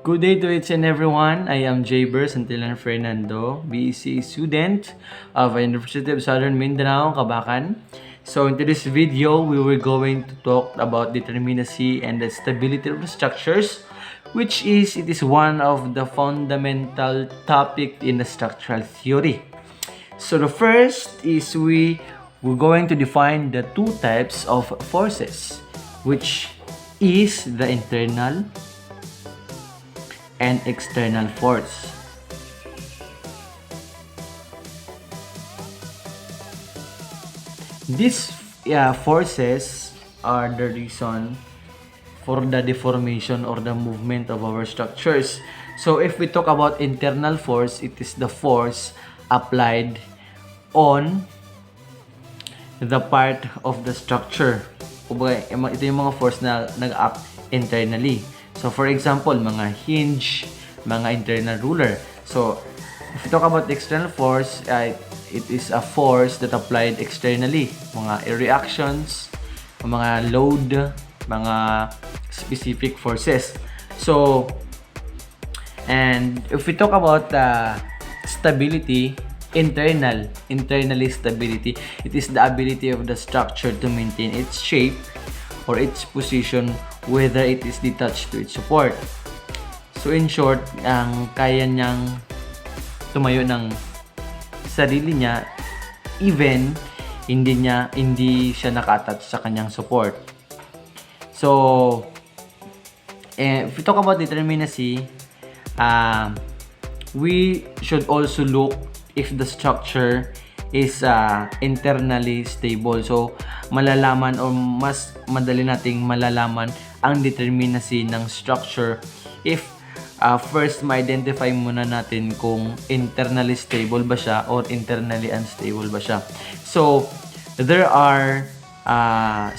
Good day to each and everyone. I am Jaber Santillan Fernando, BEC student of University of Southern Mindanao, Kabacan. So in today's video, we were going to talk about determinacy and the stability of the structures, it is one of the fundamental topic in the structural theory. So the first is we're going to define the two types of forces, which is the internal and external force. These forces are the reason for the deformation or the movement of our structures. So if we talk about internal force, it is the force applied on the part of the structure. Ito yung mga force na nag-act internally. So for example, mga hinge, mga internal ruler. So if you talk about the external force, it is a force that applied externally. Mga reactions, mga load, mga specific forces. So, and if we talk about stability, internally stability, it is the ability of the structure to maintain its shape or its position whether it is detached to its support. So in short, ang kaya niyang tumayo ng sarili niya even hindi siya naka-attach sa kanyang support. So if we talk about determinacy, we should also look if the structure is internally stable. So malalaman or mas madali nating malalaman ang determinacy ng structure if first ma-identify muna natin kung internally stable ba siya or internally unstable ba siya. So there are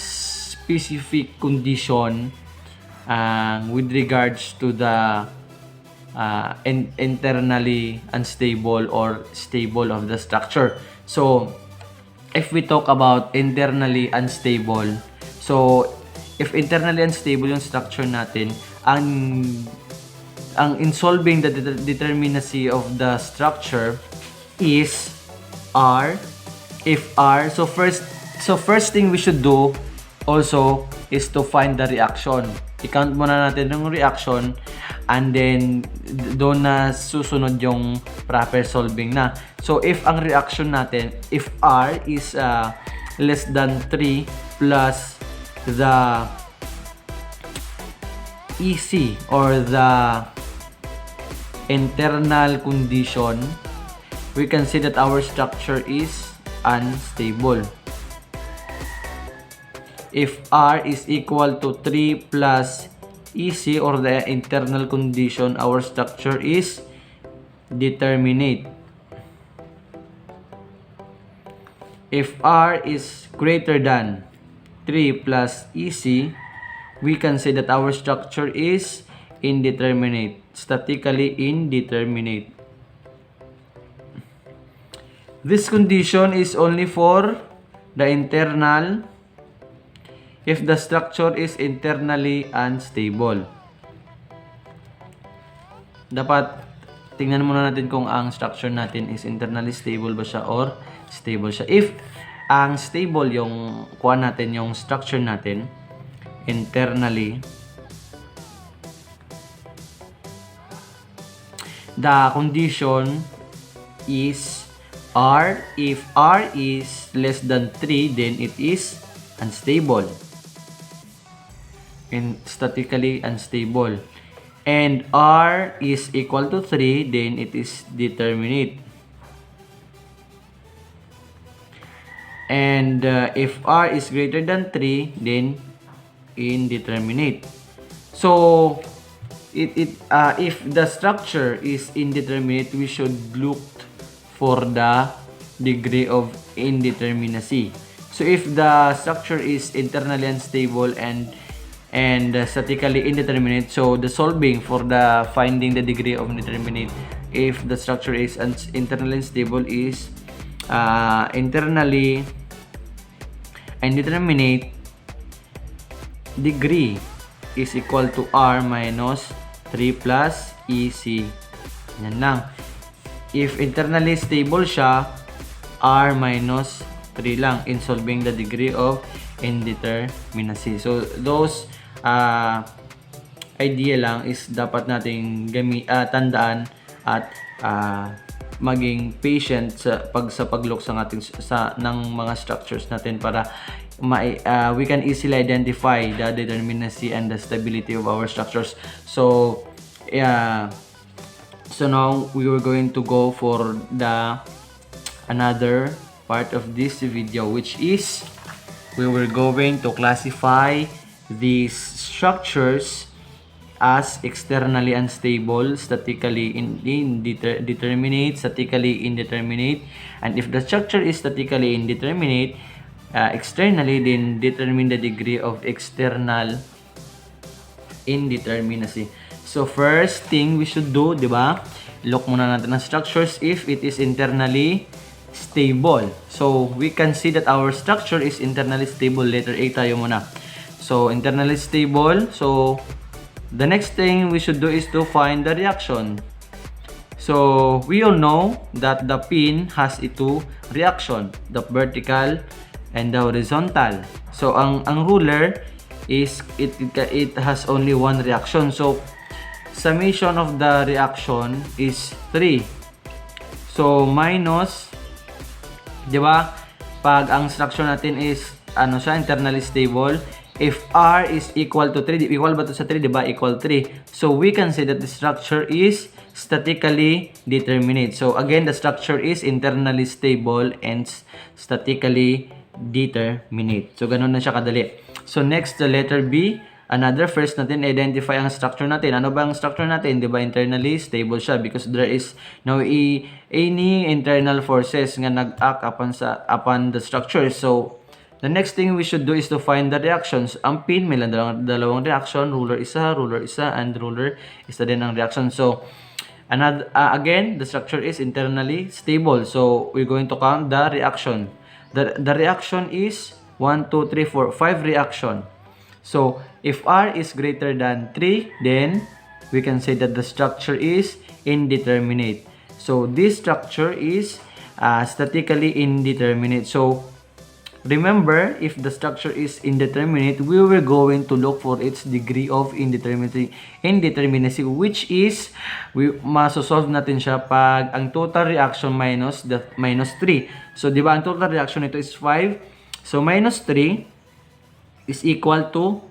specific condition with regards to the internally unstable or stable of the structure. So if we talk about internally unstable, so if internally unstable yung structure natin, ang in solving the determinacy of the structure is R. If R, so first thing we should do also is to find the reaction. I-count muna natin yung reaction and then doon na susunod yung proper solving na. So if ang reaction natin, if R is less than 3 plus the EC or the internal condition, we can see that our structure is unstable. If R is equal to 3 plus EC or the internal condition, our structure is determinate. If R is greater than 3 plus EC, we can say that our structure is indeterminate, statically indeterminate. This condition is only for the internal if the structure is internally unstable. Dapat tingnan muna natin kung ang structure natin is internally stable ba siya or stable siya. If ang stable yung kuha natin, yung structure natin internally, the condition is R. If R is less than 3, then it is unstable and statically unstable. And R is equal to 3, then it is determinate. And if R is greater than 3, then indeterminate. So if the structure is indeterminate, we should look for the degree of indeterminacy. So if the structure is internally unstable and statically indeterminate, so the solving for the finding the degree of indeterminate if the structure is internally unstable is internally indeterminate degree is equal to R minus 3 plus EC. Yan lang. If internally stable siya, R minus 3 lang in solving the degree of indeterminacy. So, those idea lang is dapat nating tandaan at maging patient sa paglook sa ating ng mga structures natin para we can easily identify the determinacy and the stability of our structures. So so now we were going to go for the another part of this video, which is we were going to classify these structures as externally unstable, statically indeterminate, statically indeterminate, and if the structure is statically indeterminate, externally, then determine the degree of external indeterminacy. So first thing we should do, di ba? Look muna natin ang structures if it is internally stable. So we can see that our structure is internally stable. Letter A tayo muna. So internally stable. So the next thing we should do is to find the reaction. So we all know that the pin has two reaction, the vertical and the horizontal. So ang ruler is it has only one reaction. So summation of the reaction is 3. So minus, di ba? Pag ang structure natin is internally stable, if R is equal to 3, equal ba to sa 3, di ba? Equal 3. So we can say that the structure is statically determinate. So again, the structure is internally stable and statically determinate. So ganun na siya kadali. So next, the letter B. Another first natin identify ang structure natin. Ano ba ang structure natin? Di ba internally stable siya because there is no any internal forces nga nag-act upon the structure. So the next thing we should do is to find the reactions. Ang pin may dalawang reaction, ruler isa, and ruler isa din ang reaction. So another again, the structure is internally stable. So we're going to count the reaction. The reaction is 1 2 3 4 5 reaction. So if R is greater than 3, then we can say that the structure is indeterminate. So this structure is statically indeterminate. So remember, if the structure is indeterminate, we were going to look for its degree of indeterminacy, which is masosolve natin siya pag ang total reaction minus 3. So di ba ang total reaction nito is 5. So minus 3 is equal to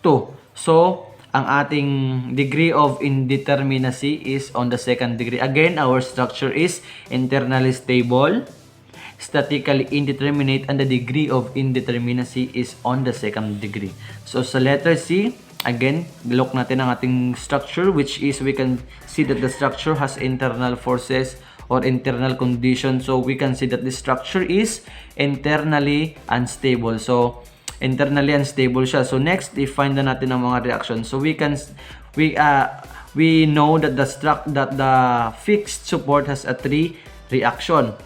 2. So ang ating degree of indeterminacy is on the second degree. Again, our structure is internally stable, statically indeterminate, and the degree of indeterminacy is on the second degree. So sa letter C, again, look natin ang ating structure, which is we can see that the structure has internal forces or internal conditions. So we can see that the structure is internally unstable. So internally unstable siya. So next, i-find na natin ang mga reactions. So we know that the fixed support has a 3 reaction.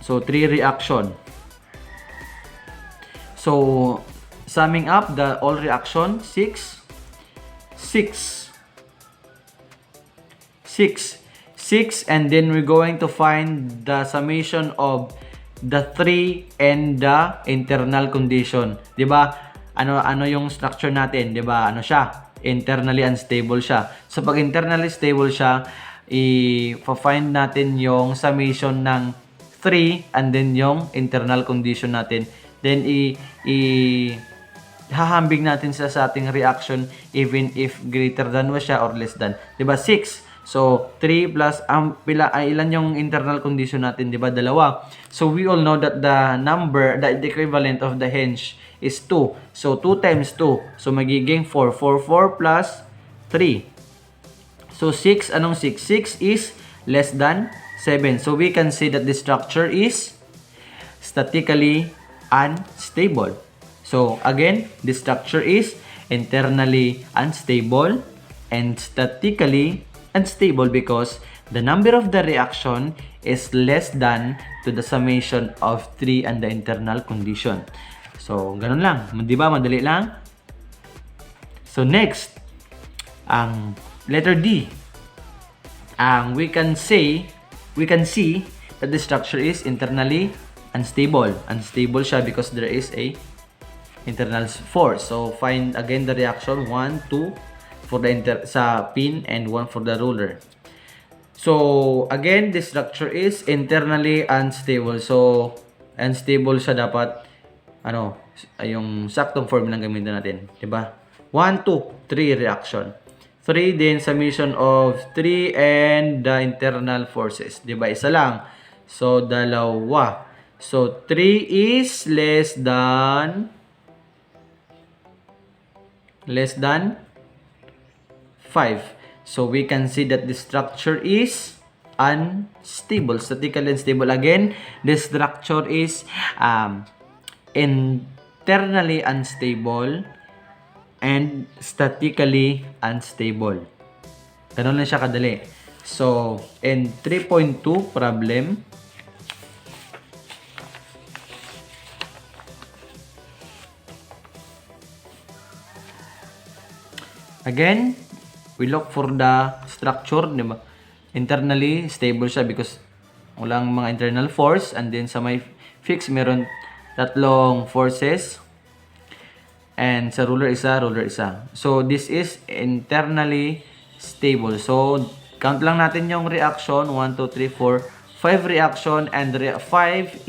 So 3 reaction. So summing up the all reaction, 6, and then we're going to find the summation of the 3 and the internal condition. 'Di ba? Ano yung structure natin, 'di ba? Ano siya? Internally unstable siya. So pag internally stable siya, i-find natin yung summation ng 3 and then yung internal condition natin. Then hahambing natin sa ating reaction even if greater than was siya or less than. 'Di ba? 6. So 3 plus ilan yung internal condition natin, 'di ba? 2. So we all know that the equivalent of the hinge is 2. So 2 times 2. So magiging 4. 4 plus 3. So 6, anong 6? 6 is less than 7. So we can say that the structure is statically unstable. So again, the structure is internally unstable and statically unstable because the number of the reaction is less than to the summation of 3 and the internal condition. So ganun lang, 'di ba? Madali lang. So next, ang Letter D. We can see that the structure is internally unstable. Unstable siya because there is a internal force. So find again the reaction 1, 2 for the sa pin and 1 for the ruler. So again, the structure is internally unstable. So unstable siya dapat yung saktong form lang gamitin natin, 'di ba? 1, 2, 3 reaction. 3 din summation of 3 and the internal forces, 'di ba? Isa lang. So dalawa. So 3 is less than 5. So we can see that the structure is unstable, statically unstable. Again, the structure is internally unstable and statically unstable. Ganun lang siya kadali. So, in 3.2 problem, again, we look for the structure, di ba? Internally stable siya because walang mga internal force, and then sa may fix meron tatlong forces, and sa ruler isa. So this is internally stable. So count lang natin yung reaction, 1, 2, 3, 4, 5 reaction, and 5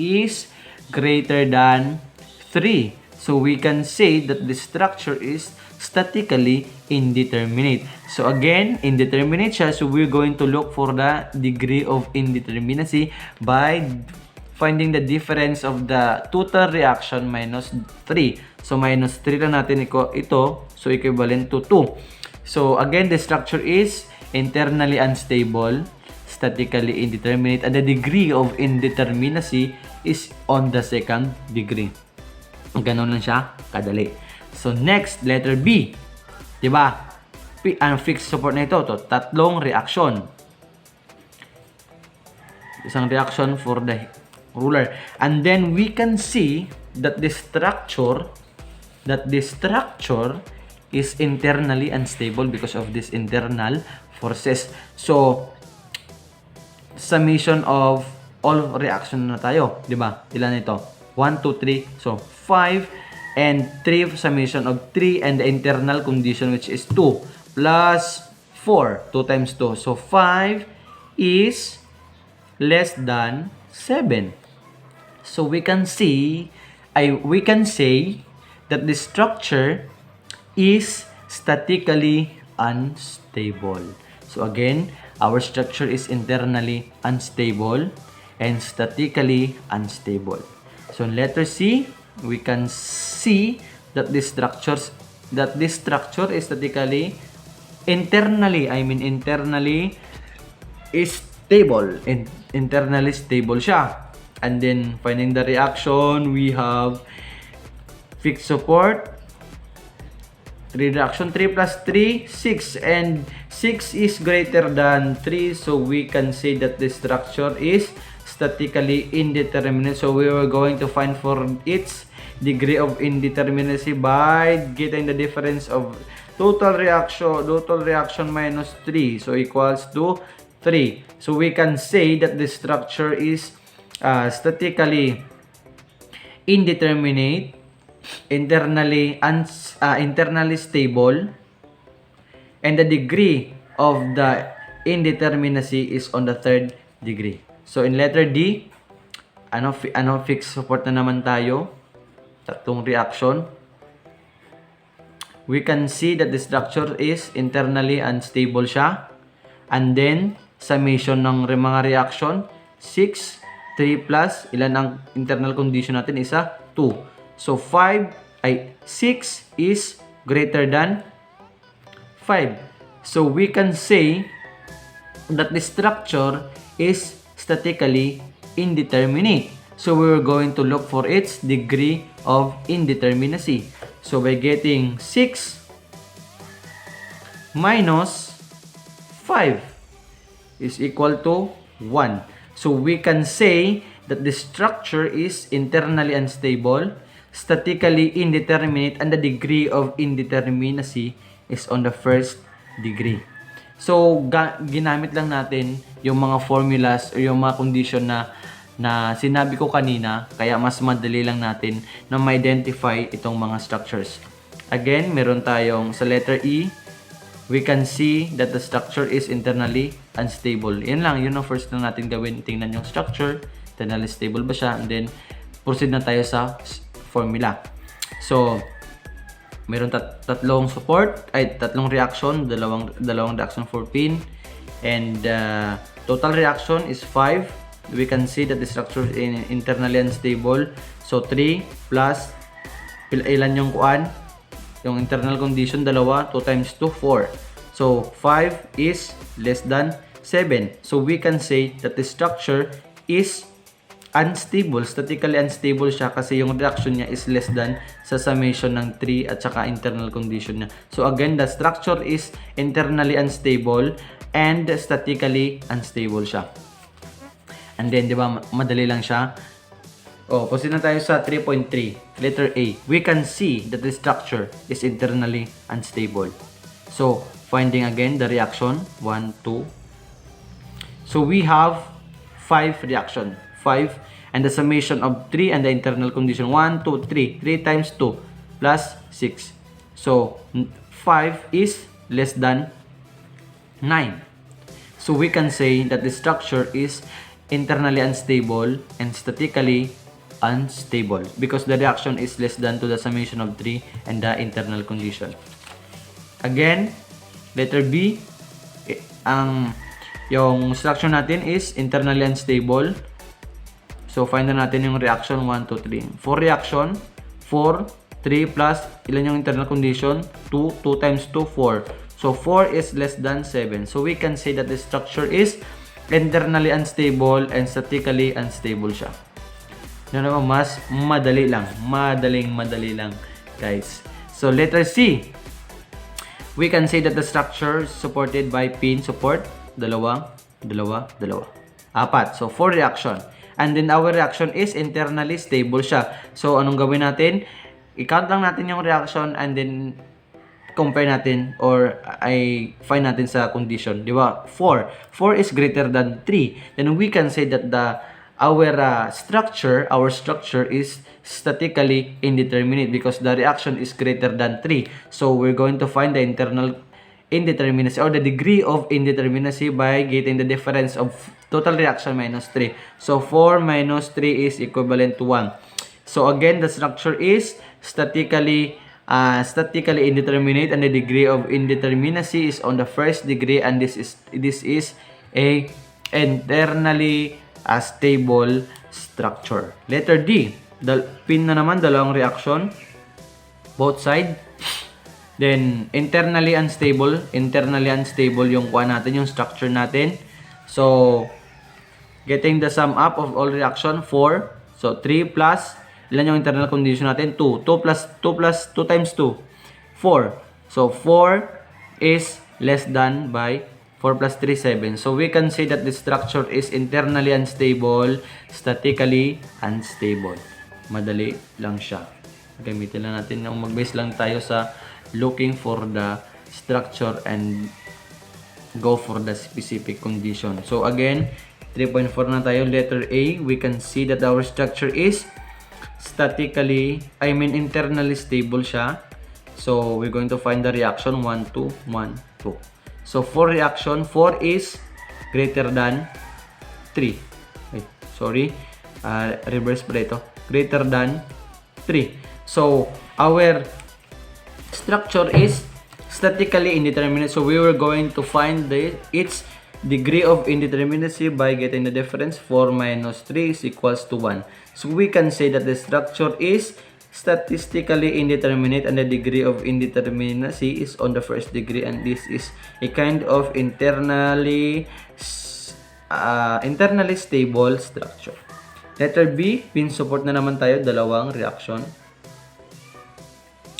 is greater than 3. So we can say that the structure is statically indeterminate. So again, indeterminate siya. So we're going to look for the degree of indeterminacy by finding the difference of the total reaction minus 3. So minus 3 lang natin ito. So equivalent to 2. So again, the structure is internally unstable, statically indeterminate, and the degree of indeterminacy is on the second degree. Ganon lang siya kadali. So next, letter B. Diba? Ang fixed support na ito, tatlong reaction. Isang reaction for the ruler. And then we can see that the structure is internally unstable because of this internal forces. So summation of all reaction na tayo, 'di ba? Ilan ito? 1, 2, 3. So 5 and 3 summation of 3 and the internal condition which is 2 plus 4. 2 times 2. So 5 is less than 7. So we can say that the structure is statically unstable. So again, our structure is internally unstable and statically unstable. So in letter C, we can see that this structure is statically internally is stable. Internally stable siya. And then finding the reaction, we have fixed support, 3 reaction, 3 plus 3, 6, and 6 is greater than 3, so we can say that the structure is statically indeterminate. So we were going to find for its degree of indeterminacy by getting the difference of total reaction minus 3, so equals to 3. So we can say that the structure is statically indeterminate, internally stable, and the degree of the indeterminacy is on the third degree. So in letter D, fixed support na naman tayo, tatlong reaction. We can see that the structure is internally unstable siya, and then summation ng mga reaction, 6, 3 plus, ilan ang internal condition natin? Isa, 2. So 6 is greater than 5. So we can say that the structure is statically indeterminate. So we're going to look for its degree of indeterminacy. So by getting 6 minus 5 is equal to 1. So we can say that the structure is internally unstable, statically indeterminate, and the degree of indeterminacy is on the first degree. So, ginamit lang natin yung mga formulas o yung mga condition na sinabi ko kanina, kaya mas madali lang natin na ma-identify itong mga structures. Again, meron tayong sa letter E, we can see that the structure is internally unstable. Yan lang, yun ang first na natin gawin. Tingnan yung structure, internally stable ba siya, and then proceed na tayo sa formula. So, meron tatlong reaction, dalawang reaction for pin, and total reaction is 5. We can see that the structure is internally unstable. So 3 plus ilan yung kuan? Yung internal condition, dalawa, 2 times 2, 4. So 5 is less than 7. So we can say that the structure is unstable, statically unstable siya kasi yung reaction niya is less than sa summation ng 3 at saka internal condition niya. So again, the structure is internally unstable and statically unstable siya. And then, di ba, madali lang siya. Proceed na tayo sa 3.3, letter A. We can see that the structure is internally unstable. So, finding again the reaction, 1, 2. So, we have 5 reaction. 5 and the summation of 3 and the internal condition 1, 2, 3 times 2 plus 6. So 5 is less than 9. So we can say that the structure is internally unstable and statically unstable because the reaction is less than to the summation of 3 and the internal condition. Again, letter B, yung structure natin is internally unstable. So, find na natin yung reaction 1, 2, 3. For reaction, 4, 3 plus, ilan yung internal condition? 2, 2 times 2, 4. So, 4 is less than 7. So, we can say that the structure is internally unstable and statically unstable siya. Yan naman, mas madali lang. Madali lang, guys. So, letter C. We can say that the structure is supported by pin support. Dalawa. 4. So, 4 reaction. And then our reaction is internally stable siya. So, anong gawin natin? I-count lang natin yung reaction and then compare natin or find natin sa condition. Di ba? 4. 4 is greater than 3. Then we can say that our structure is statically indeterminate because the reaction is greater than 3. So, we're going to find the internal indeterminacy or the degree of indeterminacy by getting the difference of total reaction minus 3. So 4 minus 3 is equivalent to 1. So again, the structure is statically indeterminate and the degree of indeterminacy is on the first degree, and this is a internally stable structure. Letter D, pin na naman, dalawang reaction, both side. Then, internally unstable yung kuha natin, yung structure natin. So, getting the sum up of all reaction, 4. So, 3 plus, ilan yung internal condition natin? 2. 2 times 2, 4. So, 4 is less than by 4 plus 3, 7. So, we can say that the structure is internally unstable, statically unstable. Madali lang siya. Gamitin lang natin, mag-base lang tayo sa looking for the structure and go for the specific condition. So again, 3.4 na tayo. Letter A, we can see that our structure is internally stable siya. So we're going to find the reaction 1, 2, 1, 2. So for reaction, 4 is greater than 3. Reverse pala ito. Greater than 3. So our structure is statically indeterminate. So we were going to find its degree of indeterminacy by getting the difference. 4 minus 3 is equals to 1. So we can say that the structure is statistically indeterminate and the degree of indeterminacy is on the first degree, and this is a kind of internally stable structure. Letter B, pin support na naman tayo, dalawang reaction.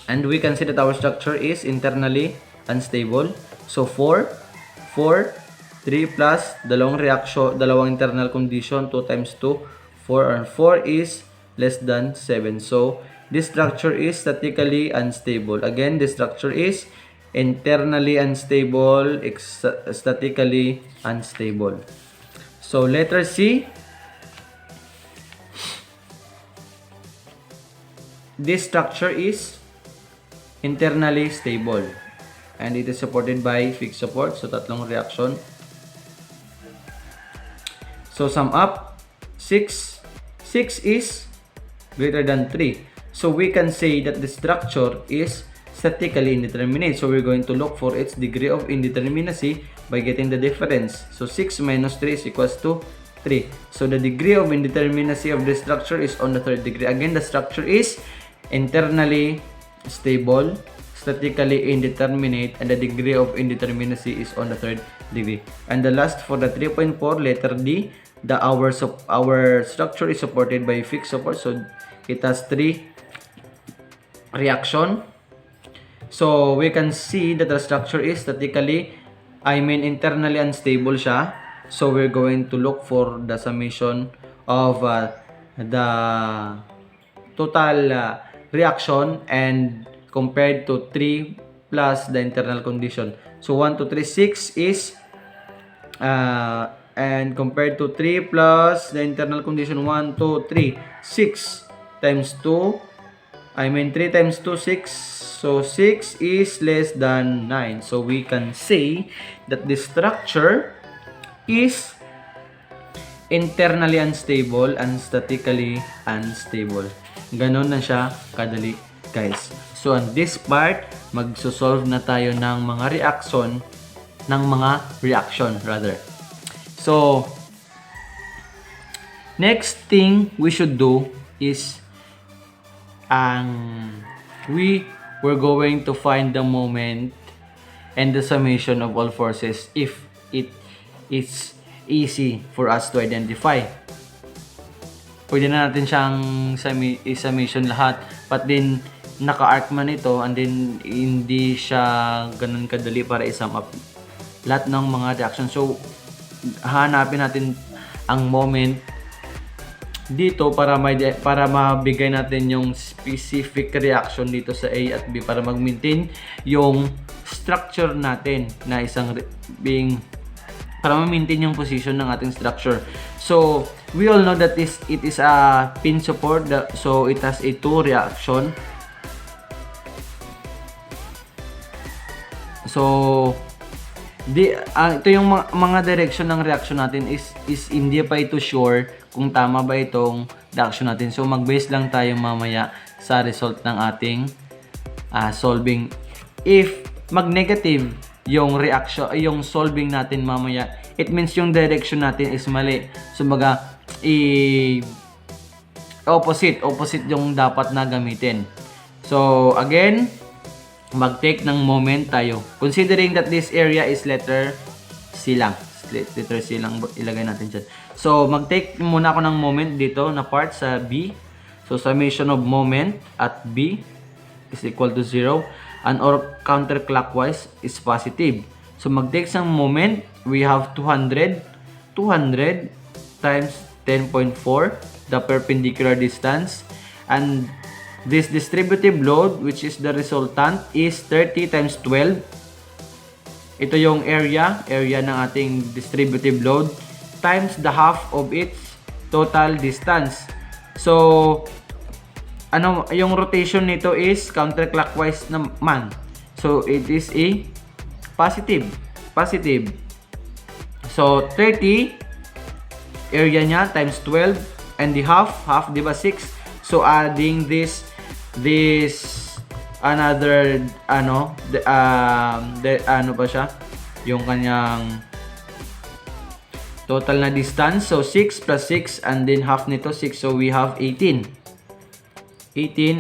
And we can see that our structure is internally unstable. So 4, 3 plus, dalawang reaction, dalawang internal condition, 2 times 2, 4, and 4 is less than 7. So this structure is statically unstable. Again, the structure is internally unstable, statically unstable. So letter C, this structure is internally stable and it is supported by fixed support. So tatlong reaction. So sum up, 6 is greater than 3. So we can say that the structure is statically indeterminate. So we're going to look for its degree of indeterminacy by getting the difference. So 6 minus 3 is equals to 3. So the degree of indeterminacy of the structure is on the third degree. Again, the structure is internally stable, statically indeterminate, and the degree of indeterminacy is on the third degree. And the last for the 3.4, letter D, our structure is supported by fixed support. So it has 3 reaction. So we can see that the structure is internally unstable siya. So we're going to look for the summation of the total reaction and compared to 3 plus the internal condition. So 1, 2, 3, 6 is and compared to 3 plus the internal condition 1, 2, 3, 6 times 2, 3 times 2, 6. So 6 is less than 9. So we can say that the structure is internally unstable and statically unstable. Ganon na siya kadali, guys. So on this part, magsosolve na tayo ng mga reaction. So next thing we should do is we're going to find the moment and the summation of all forces if it is easy for us to identify. Pwede na natin siyang summation lahat, but then naka-arc man ito and then hindi siya ganun kadali para i-sum up lahat ng mga reaction. So hanapin natin ang moment dito para mabigay natin yung specific reaction dito sa A at B para mag-maintain yung structure natin na para ma-maintain yung position ng ating structure. So we all know that it is a pin support, so it has a 2 reaction. So ito yung mga direction ng reaction natin is hindi pa ito sure kung tama ba itong reaction natin. So mag-base lang tayo mamaya sa result ng ating solving. If mag-negative yung reaction, yung solving natin mamaya, it means yung direction natin is mali. So baga opposite yung dapat na gamitin. So again, mag-take ng moment tayo. Considering that this area is letter C lang. Letter C lang ilagay natin dyan. So, mag-take muna ako ng moment dito na part sa B. So, summation of moment at B is equal to 0. And or counterclockwise is positive. So, mag-take ng moment. We have 200 times 10.4, the perpendicular distance. And this distributive load, which is the resultant, is 30 times 12. Ito yung area ng ating distributive load times the half of its total distance. So, yung rotation nito is counterclockwise naman. So, it is a positive. So, 30 area niya times 12 and the half, di ba 6? So, adding this another pa siya yung kanyang total na distance. So 6 plus 6 and then half nito 6, so we have 18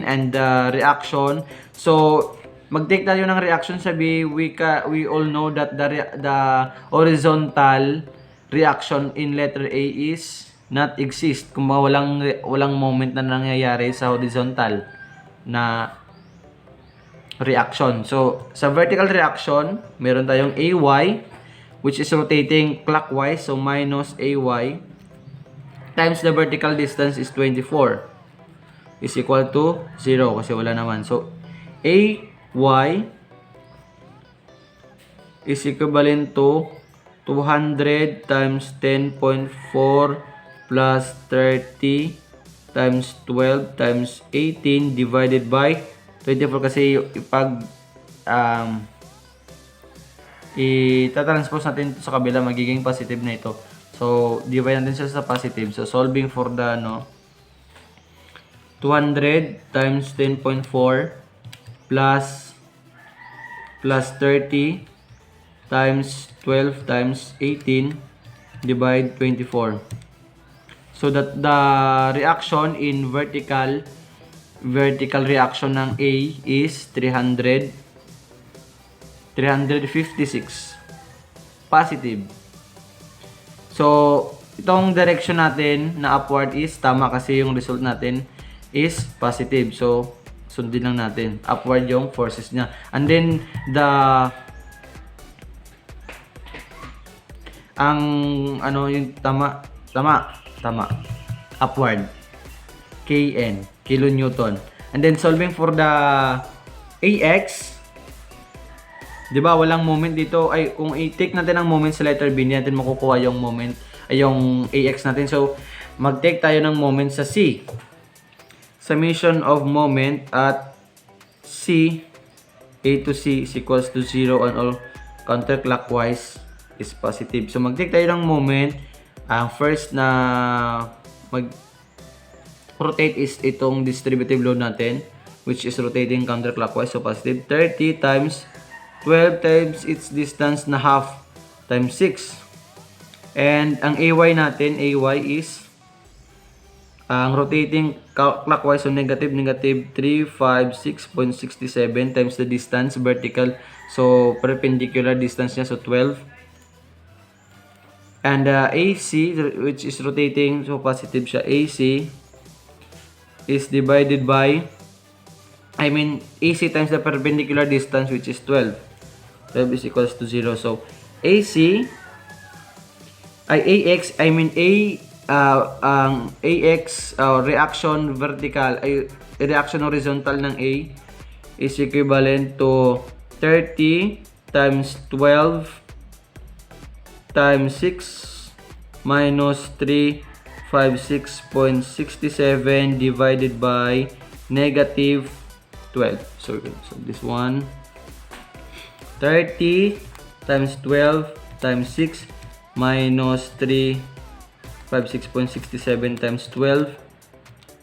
and the reaction. So mag-take tayo ng reaction sa B. We all know that the horizontal reaction in letter A is not exist kung walang moment na nangyayari sa horizontal na reaction. So, sa vertical reaction, meron tayong AY, which is rotating clockwise. So, minus AY times the vertical distance is 24 is equal to 0 kasi wala naman. So, AY is equivalent to 200 times 10.4 plus 30 times 12 times 18 divided by 24 kasi ipag itatranspose natin ito sa kabila, magiging positive na ito. So, divide natin siya sa positive. So, solving for the 200 times 10.4 plus 30 times 12 times 18 divide 24. So that the reaction in vertical reaction ng A is 356 positive. So itong direction natin na upward is tama kasi yung result natin is positive. So sundin lang natin upward yung forces niya. And then yung tama upward kN kilonewton. And then solving for the AX, di ba walang moment dito, ay kung i-take natin ang moment sa letter B, hindi natin makukuha yung moment ay yung AX natin. So mag-take tayo ng moment sa C. Summation of moment at C, A to C is equals to 0 and all counterclockwise is positive. So mag-take tayo ng moment. Ang first na mag-rotate is itong distributive load natin, which is rotating counterclockwise. So positive 30 times 12 times its distance na half times 6. And ang AY natin, AY is ang rotating clockwise, so negative 356.67 times the distance vertical, so perpendicular distance niya, so 12. And AC, which is rotating, so positive siya, AC is divided by, AC times the perpendicular distance, which is 12. 12 is equals to 0. So AC AX, AX reaction vertical reaction horizontal ng A is equivalent to 30 times 12 times 6 minus 356.67 divided by negative 12. So this one 30 times 12 times 6 minus 356.67 times 12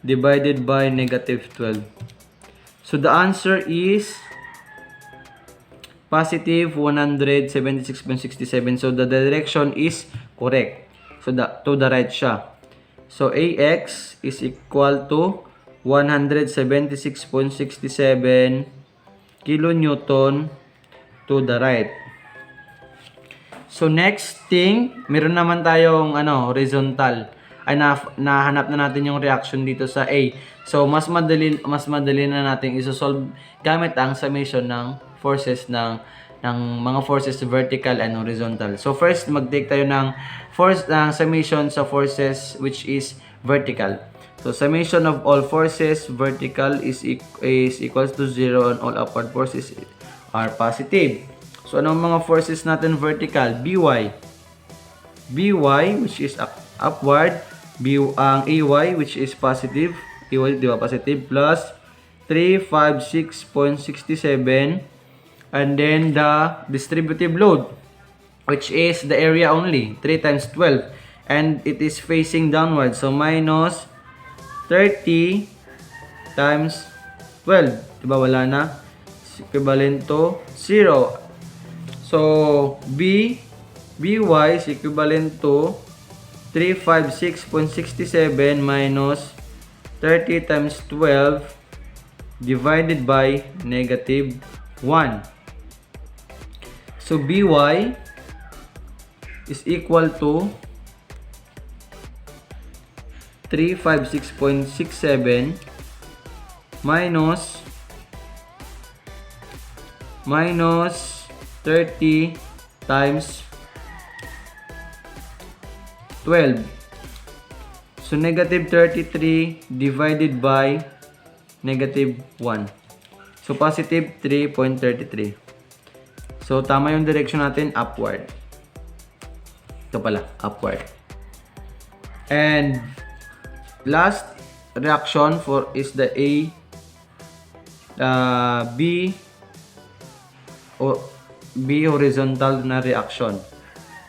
divided by negative 12. So the answer is positive 176.67. So the direction is correct. So to the right siya. So AX is equal to 176.67 kilonewton to the right. So next thing, meron naman tayong horizontal. Ay nahanap na natin yung reaction dito sa A. So mas madali na natin iso-solve gamit ang summation ng forces ng mga forces vertical and horizontal. So first mag-take tayo ng summation sa forces which is vertical. So summation of all forces vertical is equals to 0 and all upward forces are positive. So anong mga forces natin vertical? BY which is upward, ang AY which is positive, AY di ba positive, plus 356.67, and then the distributive load which is the area only, 3 times 12, and it is facing downward, so minus 30 times 12, diba wala na, equivalent to 0. So BY is equivalent to 356.67 minus 30 times 12 divided by negative 1. So BY is equal to 356.67 minus 30 times 12. So negative 33 divided by negative 1. So positive 3.33. So, tama yung direction natin, upward. Ito pala, upward. And last reaction for is the B horizontal na reaction.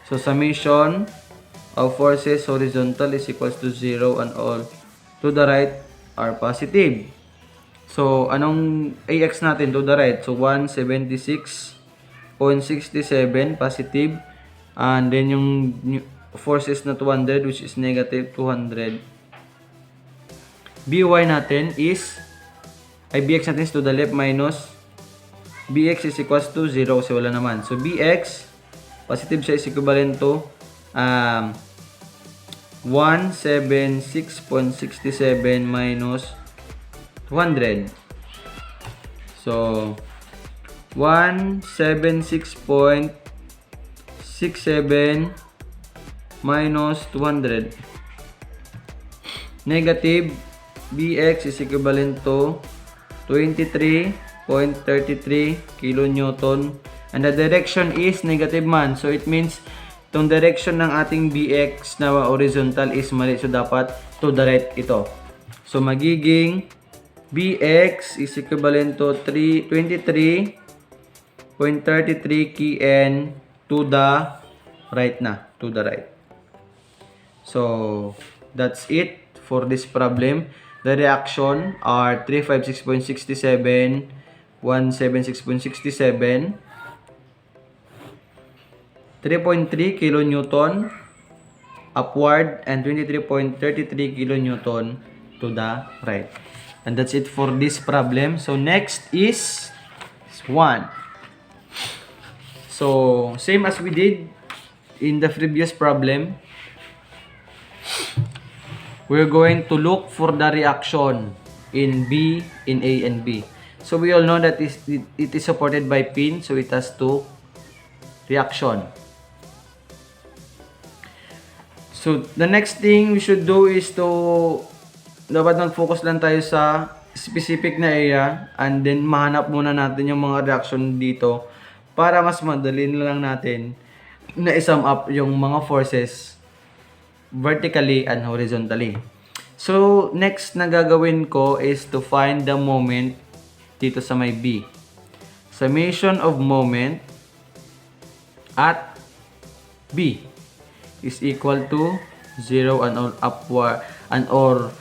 So, summation of forces horizontal is equals to 0 and all to the right are positive. So, anong AX natin to the right? So, 176.67 positive. And then yung forces na 200 which is negative 200. BY natin is, BX natin is to the left minus BX is equals to 0 kasi wala naman. So, BX, positive siya is equivalent to 176.67 minus 200. So, 176.67 minus 200. Negative BX is equivalent to 23.33 kilonewton. And the direction is negative man. So, it means itong direction ng ating BX na horizontal is mali. So, dapat to the right ito. So, magiging BX is equivalent to 23.33 kN to the right na. To the right. So, that's it for this problem. The reaction are 356.67, 176.67, 3.3 kilonewton upward, and 23.33 kilonewton to the right. And that's it for this problem. So, next is 1. So, same as we did in the previous problem, we're going to look for the reaction in B, in A, and B. So, we all know that it is supported by pin, so it has two reaction. So, the next thing we should do is to, dapat mag-focus lang tayo sa specific na area, and then mahanap muna natin yung mga reaction dito para mas madali na lang natin na i-sum up yung mga forces vertically and horizontally. So, next na gagawin ko is to find the moment dito sa may B. Summation of moment at B is equal to 0 and all upward and or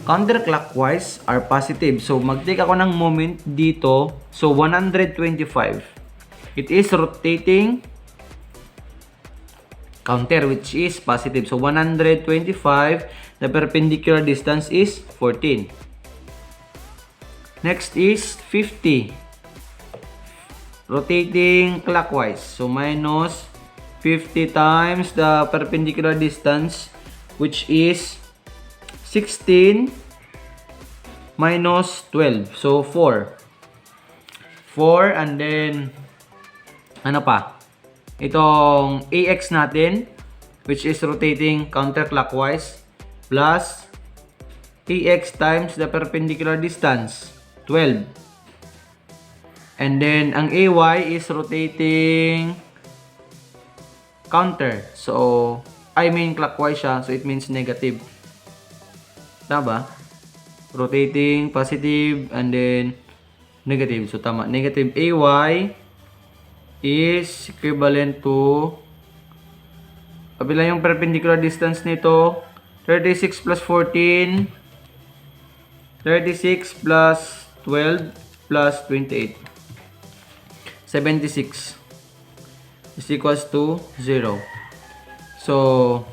counterclockwise are positive. So, mag-take ako ng moment dito. So, 125. It is rotating counter which is positive. So, 125, the perpendicular distance is 14. Next is 50. Rotating clockwise. So, minus 50 times the perpendicular distance which is 16 minus 12. So, 4. 4 and then ano pa? Itong AX natin which is rotating counterclockwise plus AX times the perpendicular distance 12. And then ang AY is rotating counter. So, I mean clockwise siya, so it means negative. Tama ba? Rotating positive and then negative. So, tama. Negative AY is equivalent to, kabila yung perpendicular distance nito, 36 plus 14, 36 plus 12 plus 28. 76 is equals to 0. So,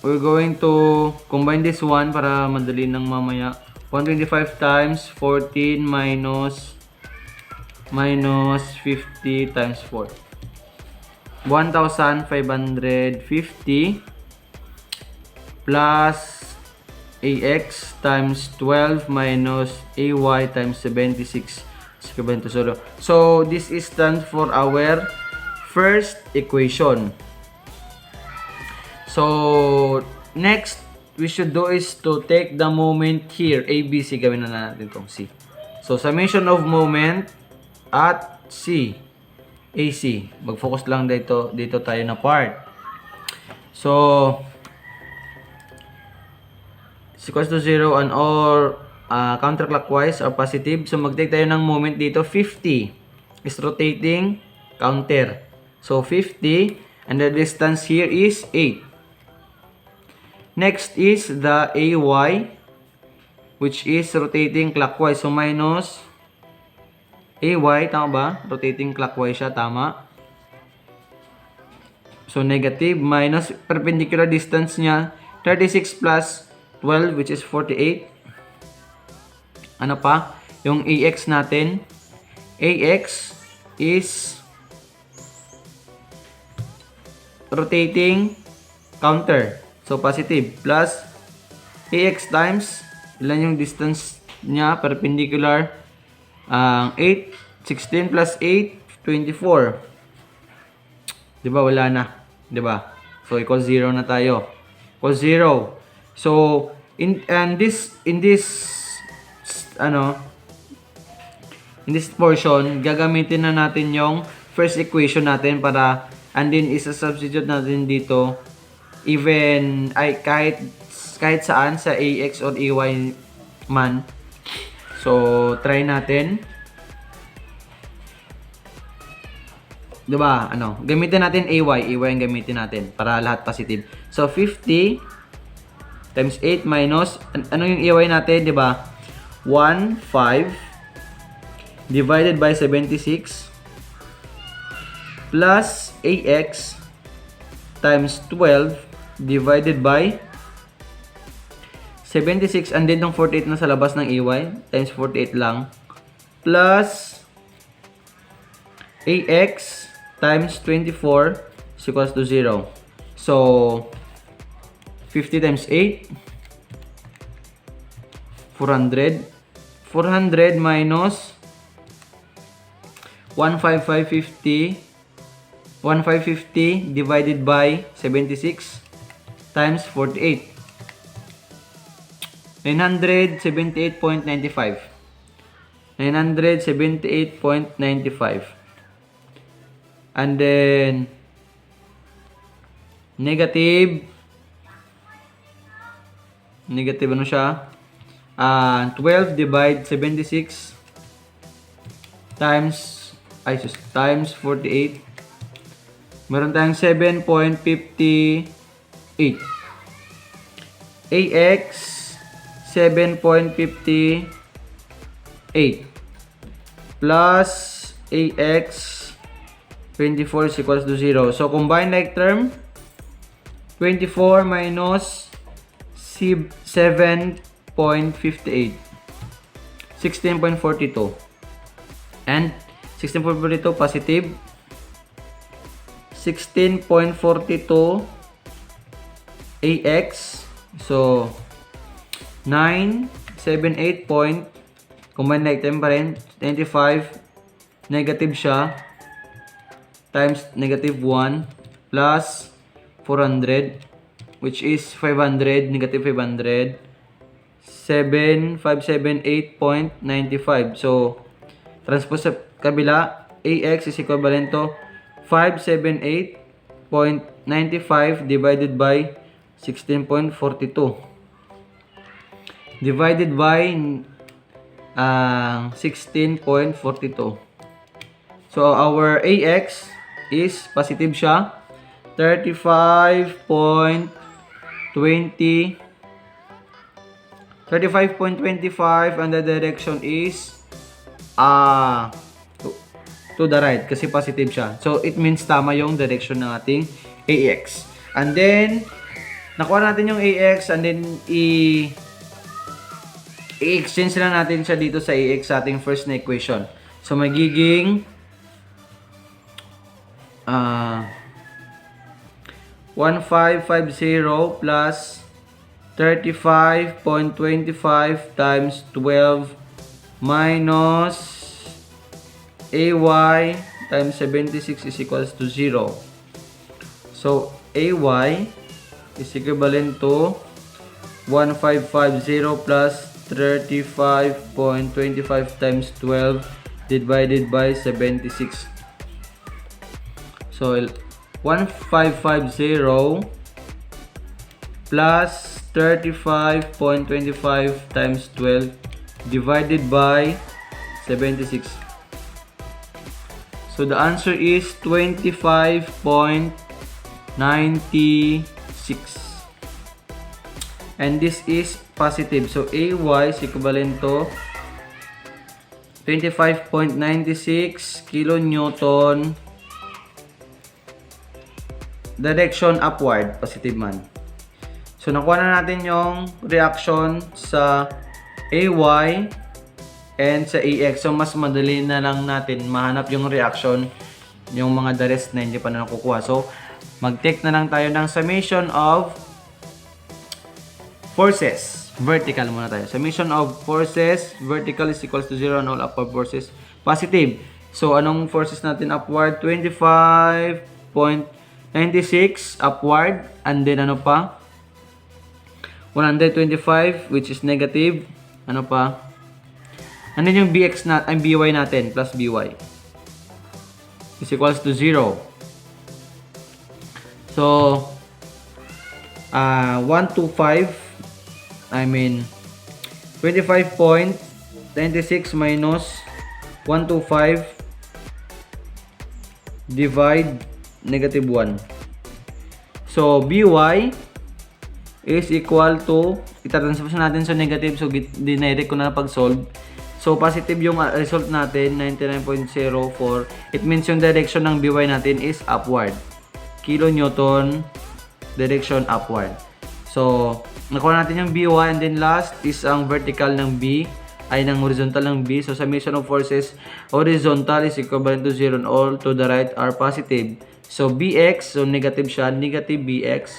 we're going to combine this one para madali ng mamaya. 125 times 14 minus 50 times 4. 1,550 plus AX times 12 minus AY times 76 is equivalent to 0. So, this is stands for our first equation. So, next we should do is to take the moment here. ABC, gawin na natin itong C. So, summation of moment at C, AC. Mag-focus lang dito tayo na part. So, is equals to 0 and or counterclockwise or positive. So, mag-take tayo ng moment dito. 50 is rotating counter. So, 50 and the distance here is 8. Next is the AY, which is rotating clockwise. So, minus AY, tama ba? Rotating clockwise siya, tama. So, negative minus perpendicular distance niya, 36 plus 12, which is 48. Ano pa? Yung AX natin. AX is rotating counter. So, positive. Plus AX times, ilan yung distance niya? Perpendicular. 8, 16 plus 8, 24. Diba? Wala na. Diba? So, equals 0 na tayo. Equals 0. So, in this portion, gagamitin na natin yung first equation natin para, and then isa-substitute natin dito, even, kahit saan, sa AX or AY man. So, try natin. Diba? Gamitin natin AY. AY ang gamitin natin para lahat positive. So, 50 times 8 minus, ano yung AY natin? Diba? 1, 5 divided by 76 plus AX times 12 divided by 76, and then yung 48 na sa labas ng AY times 48 lang, plus AX times 24 is equals to 0. So, 50 times 8, 400. 400 minus 15550 divided by 76 times 48. 978.95. 978.95. And then negative ano siya? 12 divide 76 times 48. Meron tayong 7.58. AX 7.58 plus AX 24 is equals to 0. So, combined like term, 24 minus 7.58, 16.42. And 16.42 positive. 16.42 AX. So, 978 point, combined like term pa rin, 25, negative siya, times negative 1, plus 400, which is 500, negative 500, 7578.95. So, transpose sa kabila, AX is equivalent to 578.95 divided by 16.42. Divided by 16.42. So, our AX is positive siya. 35.20 35.25, and the direction is to the right kasi positive siya. So, it means tama yung direction ng ating AX. And then, nakuha natin yung AX, and then i-exchange lang natin siya dito sa AX sa ating first na equation. So, magiging 1550 plus 35.25 times 12 minus AY times 76 is equals to 0. So, AY is equivalent to 1550 plus 35.25 times 12 divided by 76. So 1550 plus 35.25 times 12 divided by 76. So the answer is 25.96. And this is positive. So AY is equivalent to 25.96 kilonewton, direction upward, positive man. So nakuha na natin yung reaction sa AY and sa AX. So mas madali na lang natin mahanap yung reaction, yung mga the rest na hindi pa na nakukuha. So mag-take na lang tayo ng summation of forces. Vertical muna tayo. Summation of forces, vertical is equals to 0 and all upward forces positive. So anong forces natin upward? 25.96 upward, and then ano pa? 125 which is negative. Ano pa? And then yung BX na, ang BY natin plus BY is equals to 0. So 25.96 minus 125 divide negative 1. So BY is equal to, itatransfer natin sa negative, so dinirect ko na pag-solve. So positive yung result natin, 99.04. It means yung direction ng BY natin is upward. Kilonewton, direction upward. So nakuha natin yung BY, and then last is ang vertical ng B, ay ng horizontal ng B. So summation of forces horizontal is equivalent to 0 and all to the right are positive. So BX, so negative siya, negative BX.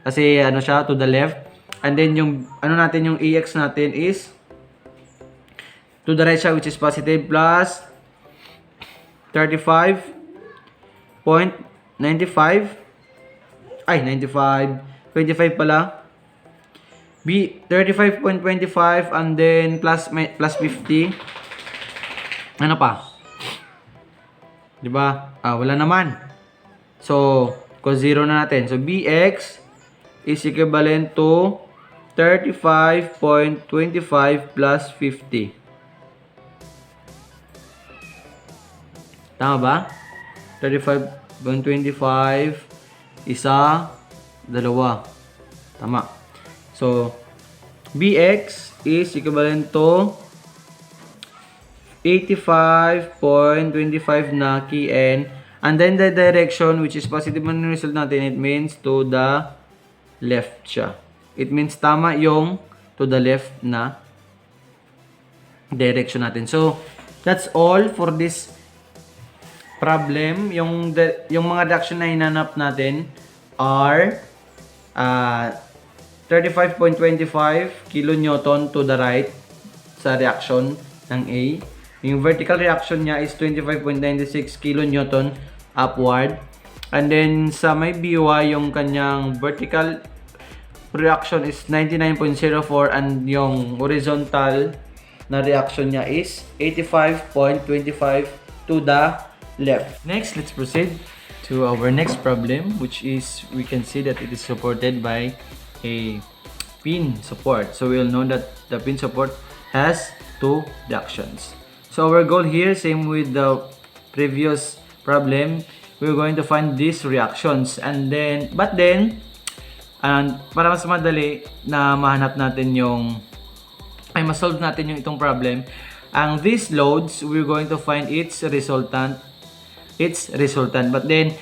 Kasi ano siya, to the left. And then yung ano natin, yung AX natin is to the right siya, which is positive, plus 35.95. Ay, 95. 25 pala. B 35.25 and then plus 50. Ano pa? 'Di ba? Wala naman. So, cause 0 na natin. So BX is equivalent to 35.25 plus 50. Tama ba? 35.25 isa, dalawa. Tama. So BX is equivalent to 85.25 na kn, and then the direction which is positive man yung result natin, it means to the left siya. It means tama yung to the left na direction natin. So that's all for this problem. Yung mga reaction na hinanap natin are 35.25 kilonewton to the right sa reaction ng A. Yung vertical reaction niya is 25.96 kilonewton upward. And then sa may BY, yung kanyang vertical reaction is 99.04, and yung horizontal na reaction niya is 85.25 to the left. Next, let's proceed to our next problem, which is we can see that it is supported by a pin support. So we'll know that the pin support has two reactions. So our goal here, same with the previous problem, we're going to find these reactions, and then para mas madali na mahanap natin yung ma-solve natin yung itong problem, ang these loads, we're going to find its resultant. But then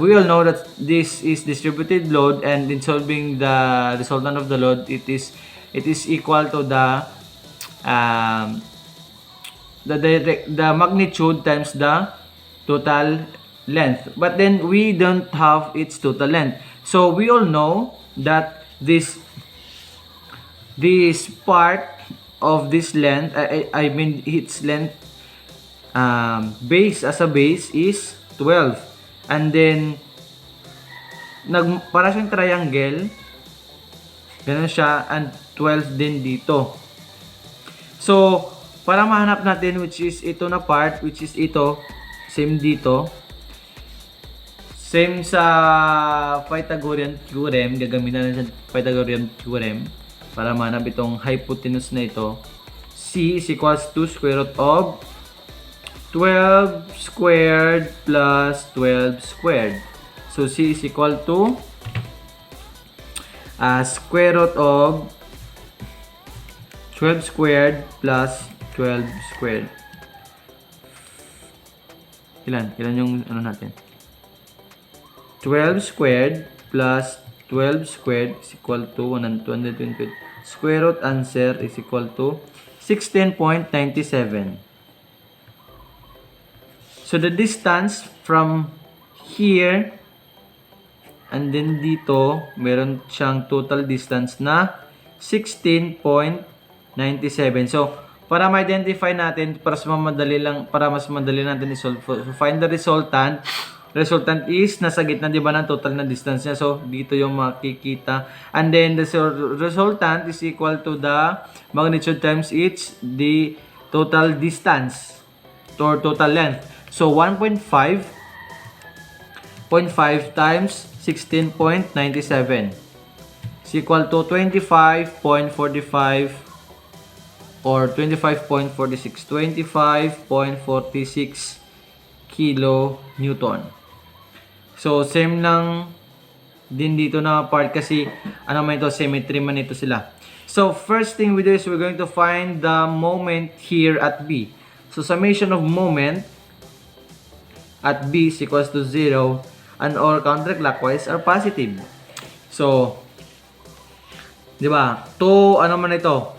we all know that this is distributed load, and in solving the resultant of the load, it is equal to the magnitude times the total length. But then we don't have its total length. So we all know that this part of this length, I mean its length, base as a base is 12, and then para siyang triangle, ganun siya, and 12 din dito. So, para mahanap natin which is ito na part, which is ito, same dito. Same sa Pythagorean theorem, gagamitan natin sa Pythagorean theorem para mahanap itong hypotenuse na ito. C is equals to square root of 12 squared plus 12 squared. So, C is equal to square root of 12 squared plus 12 squared. Ilan yung ano natin? 12 squared plus 12 squared is equal to 120. Square root answer is equal to 16.97. So the distance from here and then dito, meron siyang total distance na 16.97. So, para ma-identify natin, para mas madali natin i-solve. So, find the resultant. Resultant is nasa gitna, di ba, ng total na distance niya. So, dito yung makikita. And then, the resultant is equal to the magnitude times the total distance or total length. So, 1.5 times 16.97 is equal to 25.45 or 25.46. 25.46 kilonewton. So, same lang din dito na part kasi ano man ito, symmetry man ito sila. So, first thing we do is we're going to find the moment here at B. So, summation of moment at B is equals to 0 and all counterclockwise are positive. So, di ba? To, ano man ito?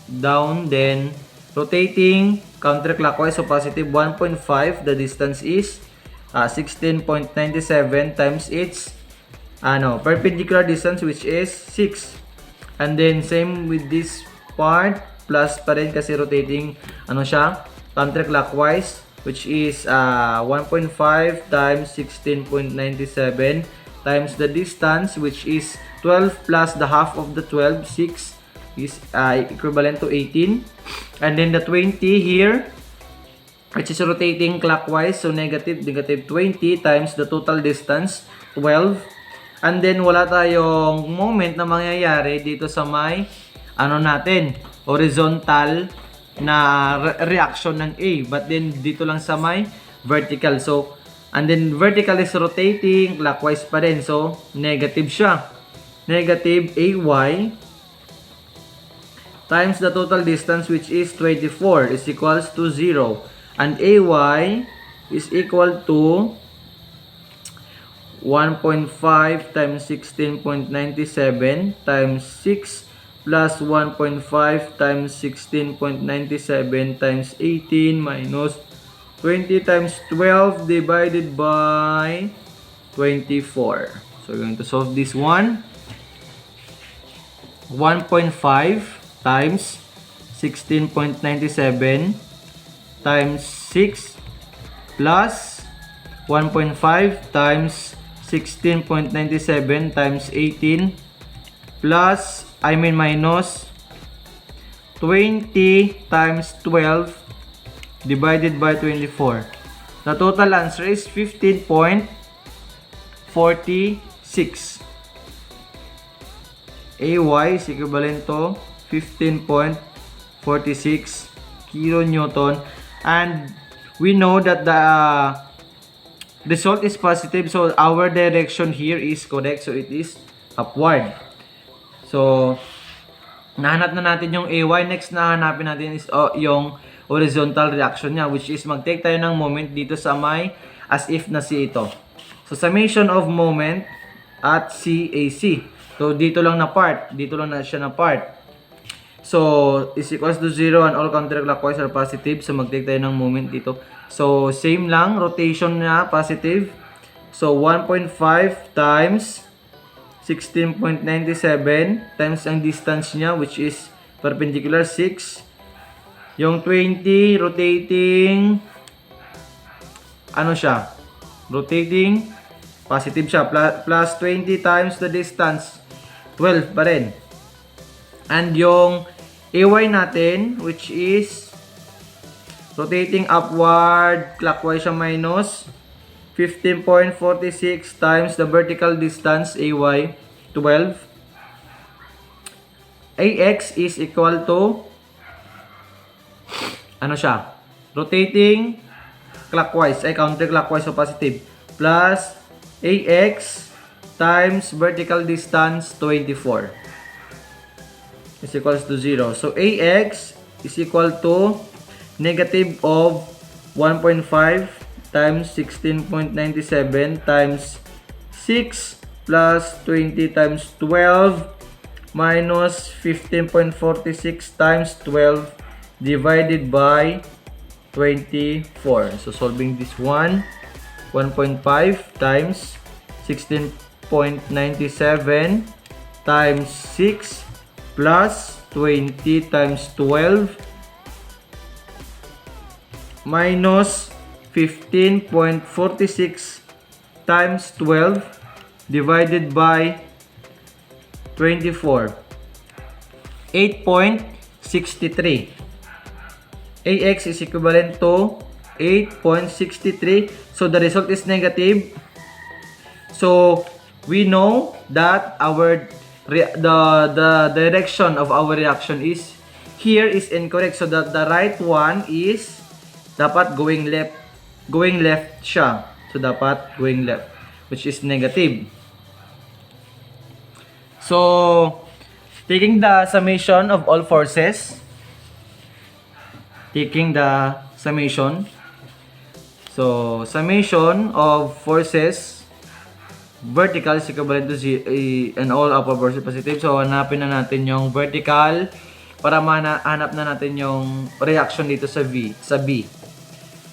Down, then rotating counterclockwise, so positive 1.5. The distance is 16.97 times its perpendicular distance, which is 6. And then same with this part, plus pa rin kasi rotating counterclockwise, which is 1.5 times 16.97 times the distance, which is 12 plus the half of the 12, 6 is equivalent to 18. And then the 20 here, which is rotating clockwise, so negative 20 times the total distance, 12. And then wala tayong moment na mangyayari dito sa may horizontal na reaction ng A, but then dito lang sa may vertical. So, and then vertical is rotating clockwise pa rin, so negative siya. Negative AY times the total distance, which is 24, is equals to 0. And AY is equal to 1.5 times 16.97 times 6 plus 1.5 times 16.97 times 18 minus 20 times 12 divided by 24. So we're going to solve this one. 1.5 times 16.97 times 6 plus 1.5 times 16.97 times 18 plus minus 20 times 12 divided by 24. The total answer is 15.46. AY is equivalent to 15.46 kilonewton, and we know that the result is positive, so our direction here is correct, so it is upward. So nahanap na natin yung AY. Next na hanapin natin is yung horizontal reaction niya, which is mag-take tayo ng moment dito sa may as if na C ito. So summation of moment at CAC. So dito lang na part, dito lang na siya na part. So is equals to 0 and all counterclockwise are positive. So mag-take tayo ng moment dito. So same lang, rotation niya positive. So 1.5 times 16.97 times ang distance niya, which is perpendicular 6. Yung 20 rotating rotating positive siya, plus 20 times the distance, 12 pa rin. And yung AY natin, which is rotating upward, clockwise siya minus 15.46 times the vertical distance, AY, 12. AX is equal to, ano siya? Rotating clockwise, ay counterclockwise, so positive. Plus AX times vertical distance, 24. Is equals to 0. So AX is equal to negative of 1.5 times 16.97 times 6 plus 20 times 12 minus 15.46 times 12 divided by 24. So solving this one, 1.5 times 16.97 times 6 plus 20 times 12 minus 15.46 times 12 divided by 24. 8.63. AX is equivalent to 8.63. So the result is negative. So we know that the direction of our reaction is here is incorrect. So that the right one is dapat going left siya. So dapat going left, which is negative. So taking the summation of all forces, so summation of forces vertical is equivalent to and all upper forces positive. So hanapin na natin yung vertical para hanap na natin yung reaction dito sa B.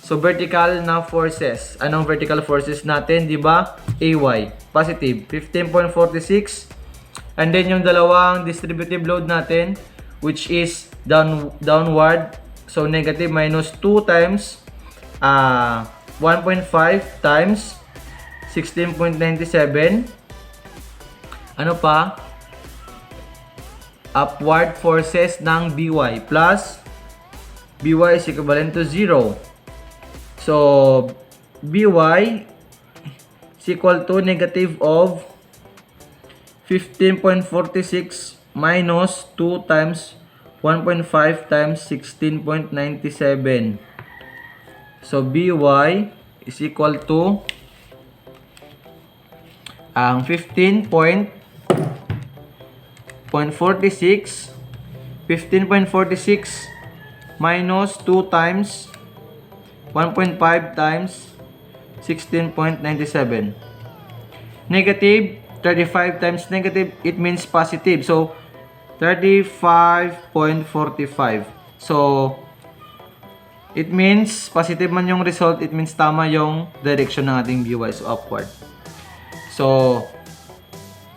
So vertical na forces. Anong vertical forces natin, 'di ba? AY positive 15.46. And then yung dalawang distributive load natin, which is downward, so negative minus 2 times 1.5 times 16.97. Ano pa? Upward forces ng BY plus BY is equivalent to 0. So BY is equal to negative of 15.46 minus 2 times 1.5 times 16.97. So BY is equal to ang 15.46 minus 2 times 1.5 times 16.97. Negative 35 times negative, it means positive. So 35.45. So it means positive man yung result, it means tama yung direction ng ating BY, so upward. So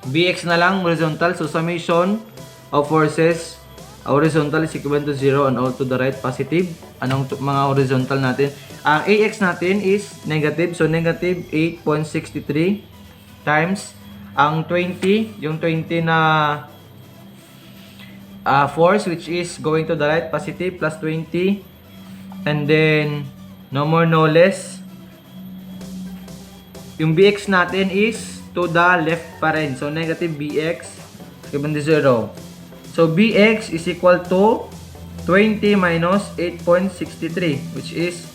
BX na lang, horizontal. So summation of forces horizontal is equivalent to 0 and all to the right positive. Anong mga horizontal natin? Ang AX natin is negative. So negative 8.63 times ang 20, yung 20 na force which is going to the right positive plus 20. And then no more no less. Yung BX natin is to the left pa rin. So negative BX given to 0. So BX is equal to 20 minus 8.63, which is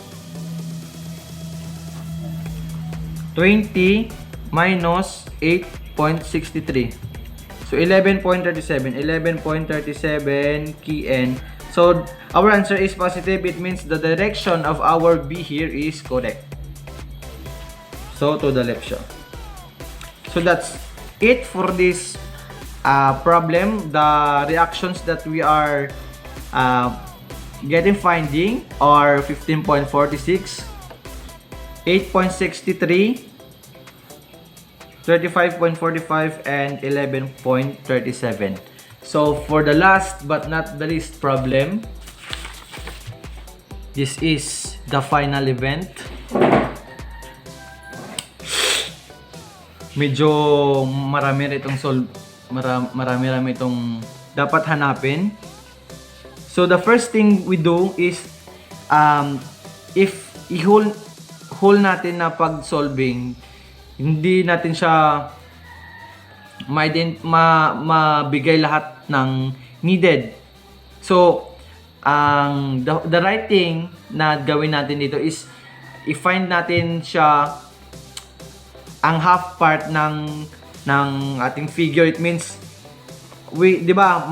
20 minus 8.63. So 11.37. 11.37 key N. So our answer is positive. It means the direction of our B here is correct. So to the left siya. So that's it for this problem. The reactions that we are finding are 15.46, 8.63, 35.45, and 11.37. So for the last but not the least problem, this is the final event. Medyo marami itong dapat hanapin. So the first thing we do is if i-whole natin na pag-solving, hindi natin siya mabigay lahat ng needed. So, the right thing na gawin natin dito is i-find natin siya ang half part ng ating figure. It means di ba,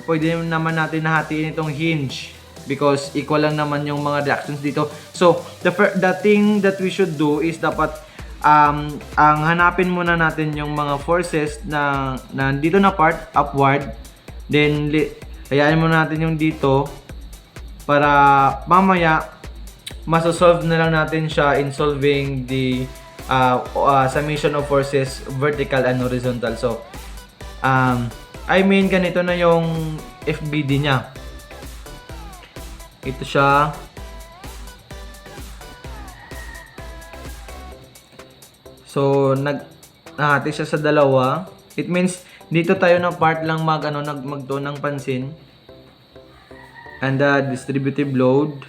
pwede naman natin nahatiin itong hinge because equal lang naman yung mga reactions dito. So, the thing that we should do is dapat ang hanapin muna natin yung mga forces na dito na part, upward. Then, hayaan muna natin yung dito para mamaya masosolve na lang natin siya in solving the summation of forces vertical and horizontal. So, I mean, ganito na yung FBD niya. Ito siya. So, nahati siya sa dalawa. It means, dito tayo na part lang magtuon ng pansin. And the distributive load.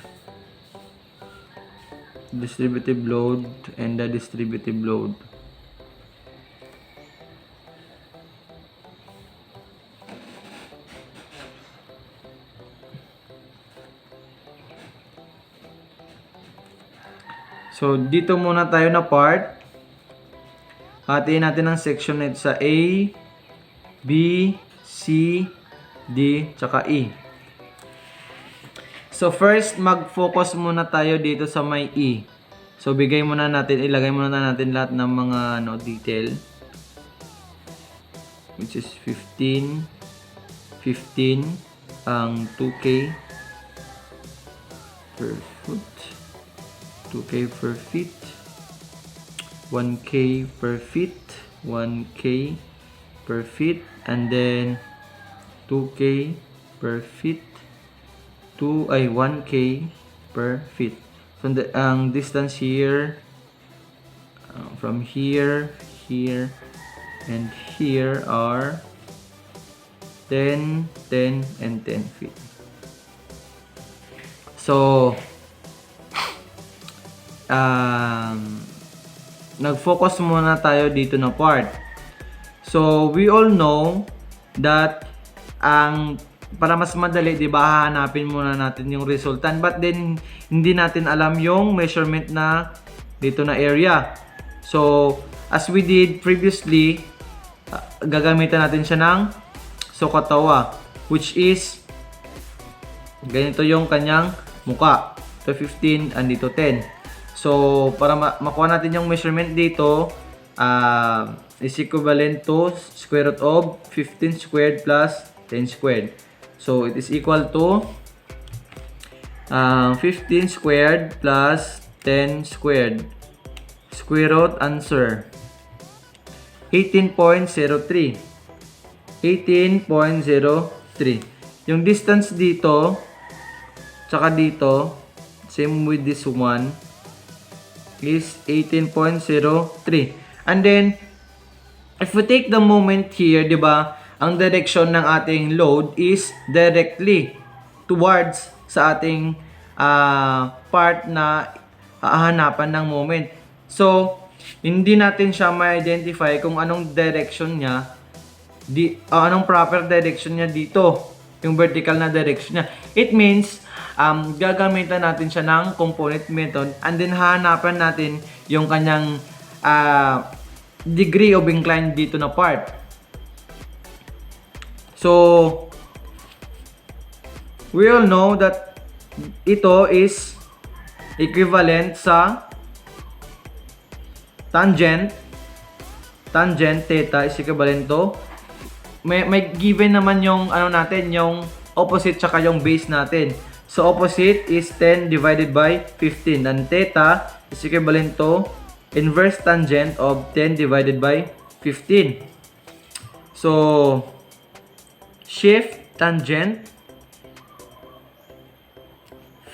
Distributive load and the distributive load. So, dito muna tayo na part. Hatiin natin ang section nito sa A, B, C, D, tsaka E. So, first, mag-focus muna tayo dito sa may E. So, ilagay muna natin lahat ng mga detail. Which is 15, ang 2K per foot. 2K per feet, 1K per feet, 1K per feet, and then 2K per feet, 1K per feet. So ang distance here from here, and here are 10, 10, and 10 feet. So nag-focus muna tayo dito na part. So, we all know that para mas madali, di ba, hahanapin muna natin yung resultant. But then, hindi natin alam yung measurement na dito na area. So, as we did previously, gagamitan natin siya ng SOHCAHTOA, which is ganito yung kanyang muka. Ito 15, and dito 10. So, para makuha natin yung measurement dito, is equivalent to square root of 15 squared plus 10 squared. So, it is equal to 15 squared plus 10 squared. Square root answer 18.03. 18.03. Yung distance dito, tsaka dito, same with this one, is 18.03. And then, if we take the moment here, di ba, ang direction ng ating load is directly towards sa ating part na hahanapan ng moment. So, hindi natin siya ma-identify kung anong direction niya, anong proper direction niya dito, yung vertical na direction niya. It means, gagamitan natin siya ng component method, and then hahanapan natin yung kanyang degree of incline dito na part. So, we all know that ito is equivalent sa tangent theta is equivalent to may given naman yung natin, yung opposite tsaka yung base natin. So, opposite is 10 divided by 15. And theta is equivalent to inverse tangent of 10 divided by 15. So, shift tangent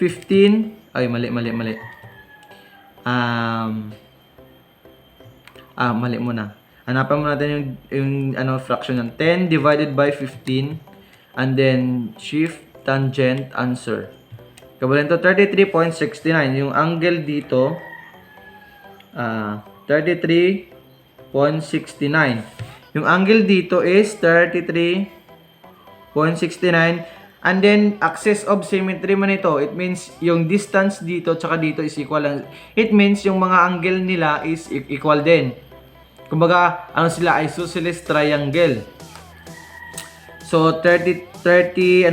15. Ay, mali. Mali muna. Hanapan mo natin yung fraction ng 10 divided by 15. And then, shift tangent answer. Equivalent to 33.69. Yung angle dito, 33.69. Yung angle dito is 33.69. And then, axis of symmetry man ito. It means, yung distance dito tsaka dito is equal lang. It means, yung mga angle nila is equal din. Kumbaga, ano sila, isosceles triangle. So, 33.69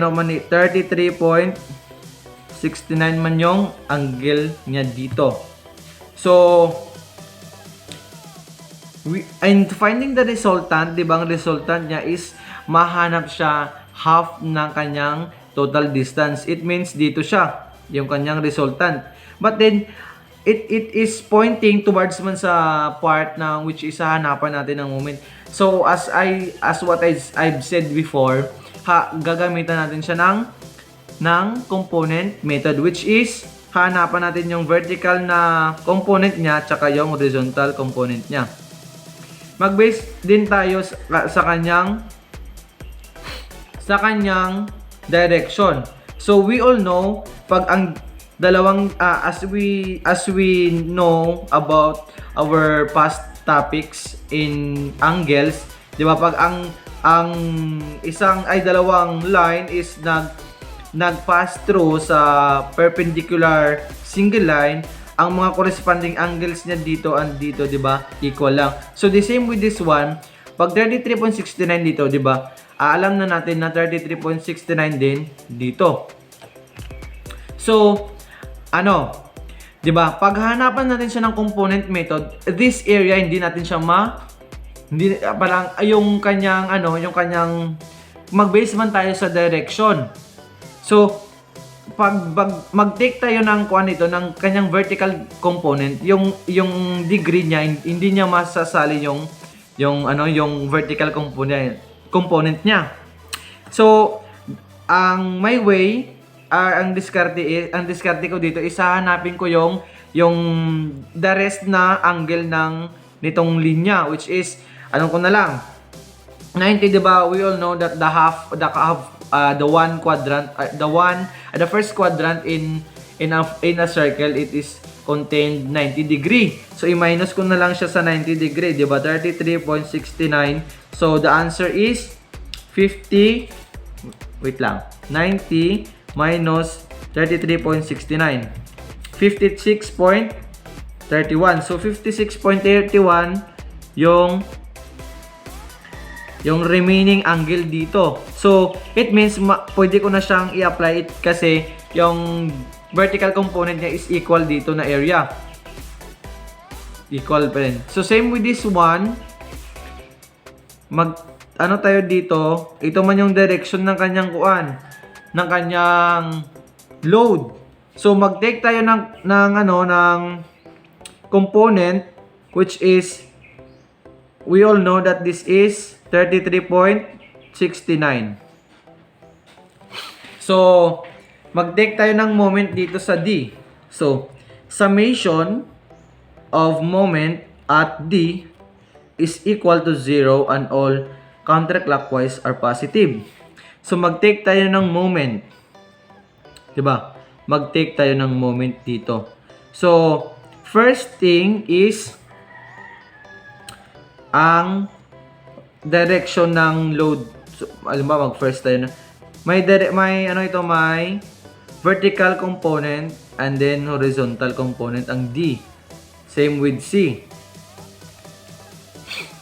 man yung angle niya dito. So, and finding the resultant, di ba, ang resultant niya is mahanap siya half ng kanyang total distance. It means dito siya, yung kanyang resultant. But then, it is pointing towards man sa part na which is hahanapan natin ng moment. So, as what I've said before, gagamitan natin siya ng component method, which is hanapan natin yung vertical na component niya tsaka yung horizontal component niya. Mag-base din tayo sa kanyang direction. So we all know pag ang dalawang as we know about our past topics in angles, 'di ba, pag ang dalawang line is nag-pass through sa perpendicular single line, ang mga corresponding angles niya dito and dito, 'di ba, equal lang. So the same with this one, pag 33.69 dito, 'di ba, alam na natin na 33.69 din dito. So, 'di ba, pag hanapan natin siya ng component method, this area hindi natin siya hindi parang yung kanyang mag-base man tayo sa direction. So, pag mag-take tayo ng ng kanyang vertical component, yung degree niya hindi niya masasali yung vertical component niya. So, ang my way, ang diskarte ko dito is hahanapin ko yung the rest na angle nitong linya, which is ko na lang 90, diba? We all know that the first quadrant in a circle, it is contained 90 degree. So i-minus ko na lang siya sa 90 degree, diba? 33.69. So the answer is 50. Wait lang. 90 minus 33.69. 56.31. So 56.31 yung remaining angle dito. So, it means pwede ko na siyang i-apply it kasi yung vertical component niya is equal dito na area. Equal pa rin. So, same with this one. Tayo dito, ito man yung direction ng kanyang ng kanyang load. So, mag-take tayo ng component, which is, we all know that this is 33.69. So, mag-take tayo ng moment dito sa D. So, summation of moment at D is equal to 0 and all counterclockwise are positive. So, mag-take tayo ng moment. Diba? Mag-take tayo ng moment dito. So, first thing is ang direction ng load. So, alam ba, mag-first tayo na. May vertical component and then horizontal component ang D. Same with C.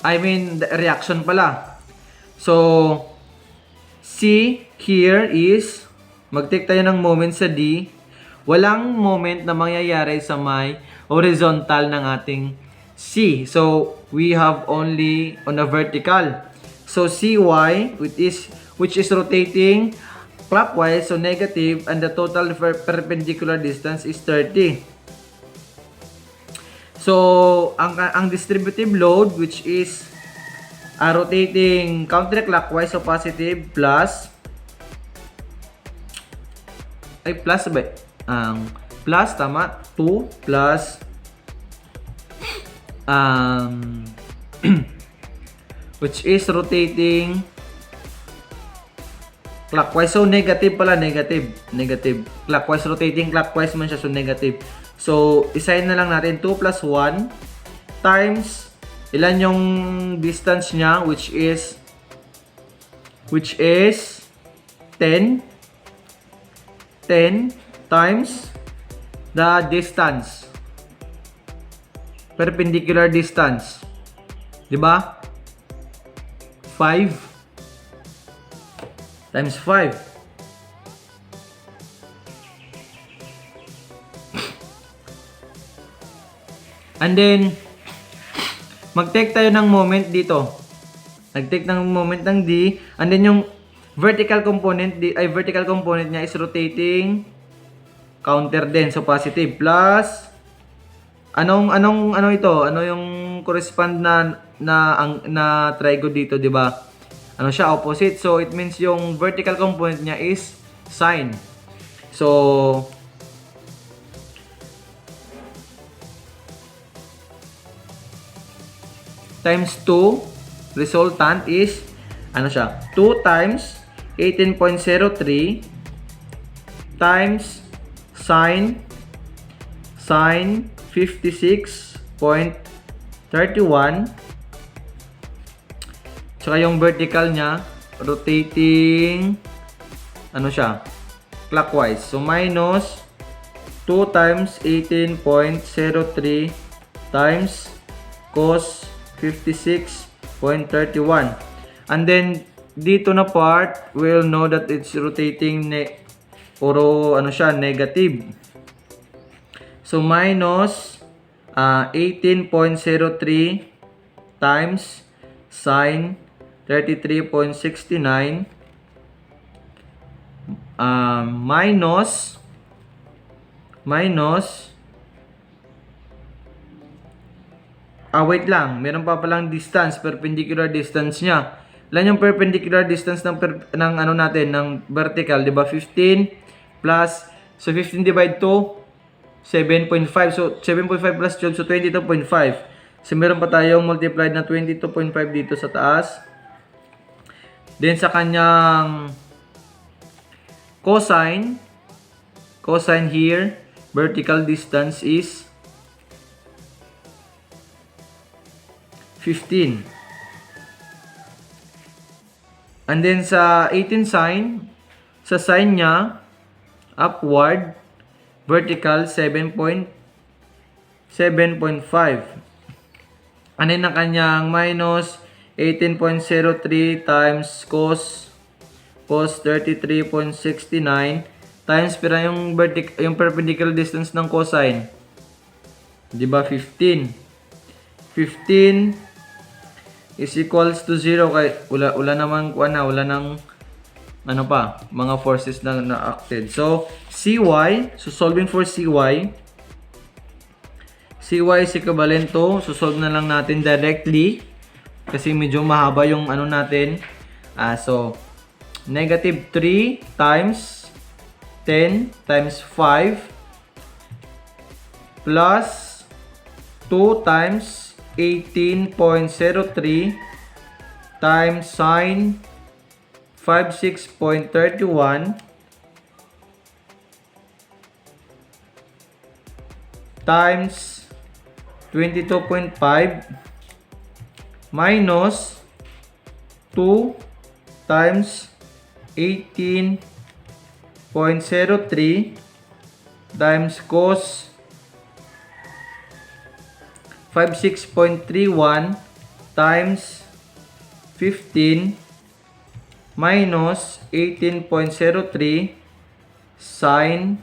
I mean, the reaction pala. So, C here is, mag-take tayo ng moment sa D. Walang moment na mangyayari sa may horizontal ng ating C. So, we have only on a vertical. So, CY, which is rotating clockwise, so negative, and the total perpendicular distance is 30. So, ang distributive load, which is rotating counterclockwise, so positive, plus tama, 2 plus which is rotating Clockwise. So, negative pala. Negative. Negative. Clockwise. Rotating clockwise man siya. So, negative. So, isign na lang natin 2 plus 1 times ilan yung distance niya, which is 10. 10 times the distance. Perpendicular distance. Diba? 5 times 5. And then, mag-take tayo ng moment dito. Nag-take ng moment ng D. And then yung vertical component niya is rotating counter din. So, positive. Plus, ano ito? Ano yung correspond na trigo dito, di ba? Ano siya? Opposite. So, it means yung vertical component niya is sine. So, times 2, resultant is, ano siya? 2 times 18.03 times sine 56.31. Tsaka yung vertical niya, rotating, ano siya? Clockwise. So, minus 2 times 18.03 times cos 56.31. And then, dito na part, we'll know that it's rotating negative. So, minus 18.03 times sine 33.69 minus wait lang, meron pa palang distance, perpendicular distance niya. Ilan yung perpendicular distance ng ano natin, ng vertical, 'di ba? 15 plus, so 15 divide 2, 7.5. So 7.5 plus 12, so 22.5. So meron pa tayong multiplied na 22.5 dito sa taas. Then sa kanyang cosine here, vertical distance is 15. And then sa 18 sine, sa sine niya, upward, vertical 7.5. And then ang kanyang minus 18.03 times cos 33.69 times pira yung perpendicular distance ng cosine. 'Di ba 15? 15 is equals to 0 kay wala namang wala nang ano pa, mga forces na acted. So CY, so solving for CY is equivalent to, so solve na lang natin directly kasi medyo mahaba yung ano natin. So negative 3 times 10 times 5 plus 2 times 18.03 times sine 56.31 times 22.5 minus 2 times 18.03 times cos 56.31 times 15 minus 18.03 sine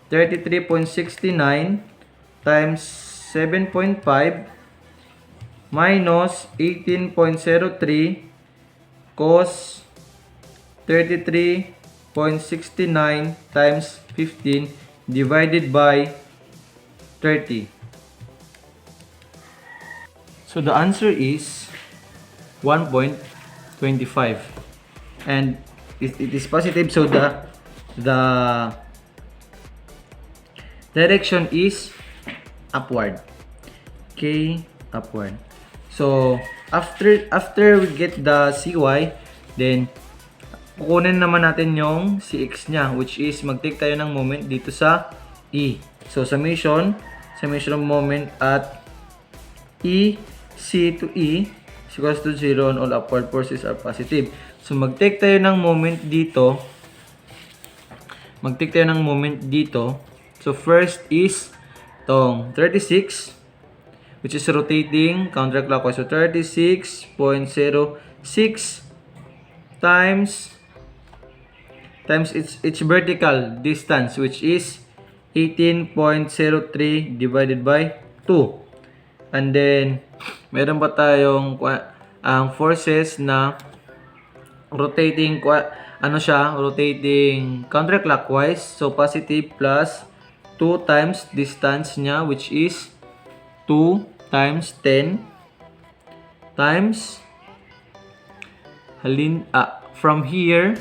33.69 times 7.5 minus 18.03 cos 33.69 times 15 divided by 30. So the answer is 1.25, and it is positive, so the direction is upward. Okay, upward. So after we get the CY, then kukunin naman natin yung Cx niya, which is mag-take tayo ng moment dito sa E. So, summation of moment at E, C to E is equals to 0 and all upward forces are positive. So, mag-take tayo ng moment dito. So, first is tong 36, which is rotating counterclockwise. So, 36.06 times its vertical distance, which is 18.03 divided by 2. And then, meron pa tayong ang forces na rotating rotating counterclockwise. So, positive plus 2 times distance niya, which is 2 times 10 times from here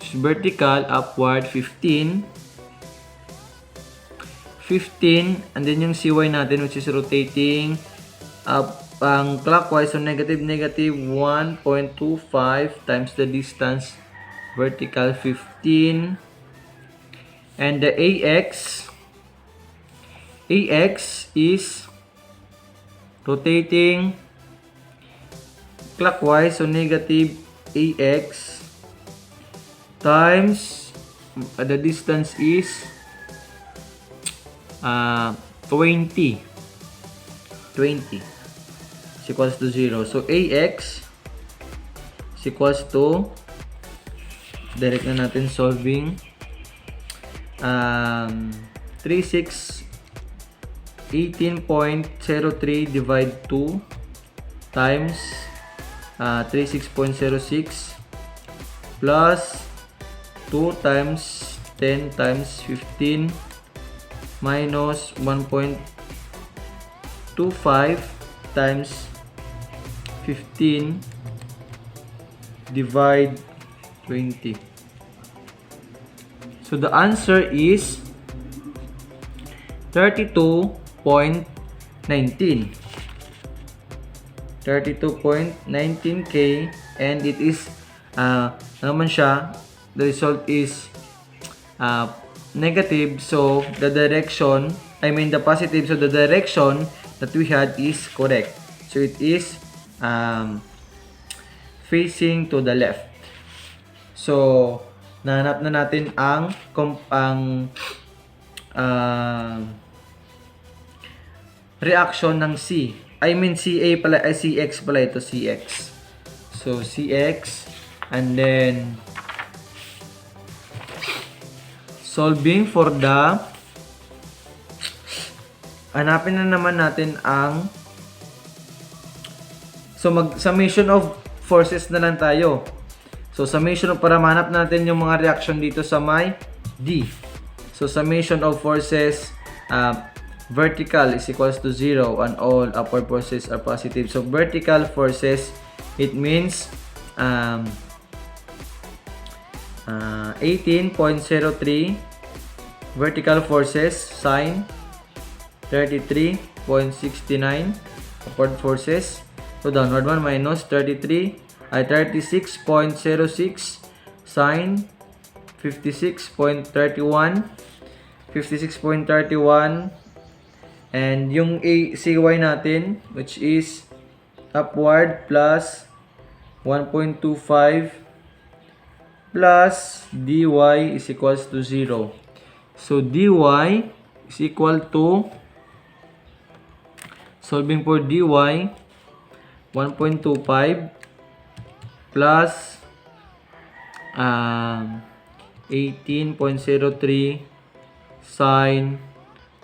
vertical upward 15, and then yung CY natin, which is rotating up ang clockwise, so negative 1.25 times the distance vertical 15, and the AX is rotating clockwise, so negative AX times the distance is 20 is equals to 0. So AX is equals to, direct na natin solving, 18.03 divide 2 times 36.06 plus 2 times 10 times 15 minus 1.25 times 15 divide 20. So the answer is 32.19. 32.19K, and it is naman siya, the result is negative, so the direction, the positive, so the direction that we had is correct. So it is facing to the left. So nahanap na natin ang reaction ng C. CA pala, CX pala ito, CX. So CX, and then solving for the, hanapin na naman natin ang, so mag-summation of forces na lang tayo. So summation para mahanap natin yung mga reaction dito sa may D. So summation of forces, vertical is equals to 0 and all upward forces are positive. So vertical forces, it means 18.03 vertical forces sine 33.69 upward forces. So downward one minus 36.06 sine 56.31, and yung CY natin, which is upward plus 1.25 plus dy is equals to 0. So dy is equal to, solving for dy, 1.25 plus 18.03 sine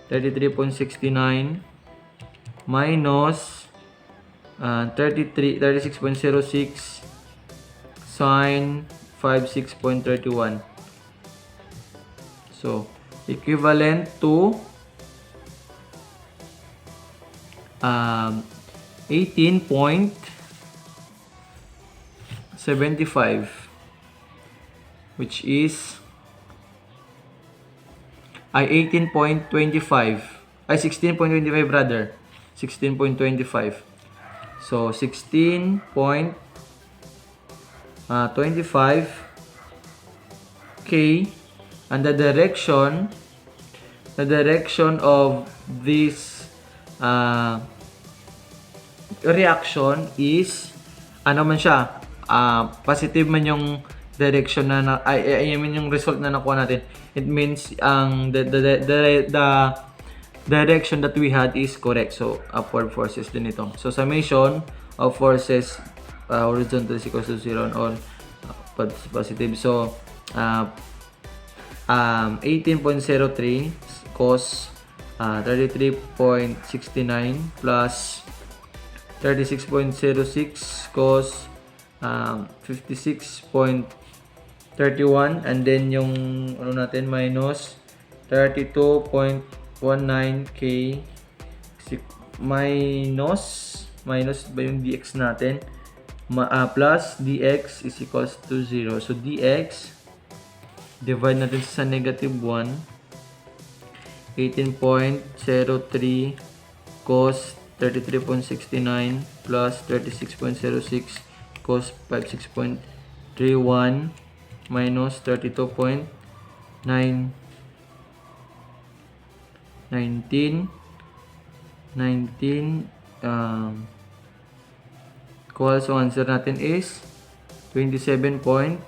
33.69 minus 36.06 sine 56.31. So equivalent to 18.75, which is 18.25, 16.25 rather, 16.25. So 16.25 k, and the direction of this uh, reaction is ano man siya, positive man yung direction I mean yung result na nakuha natin. It means ang the direction that we had is correct. So upward forces din ito. So summation of forces horizontal is equals to 0 on all positive. So 18.03 cos 33.69 plus 36.06 cos 56.31, and then yung ano natin minus 32.19 k minus ba yung dx natin, plus dx is equals to 0. So dx divide natin sa negative 1, 18.03 cos 33.69 plus 36.06 cos 56.31 minus 32.19 so answer natin is 27.81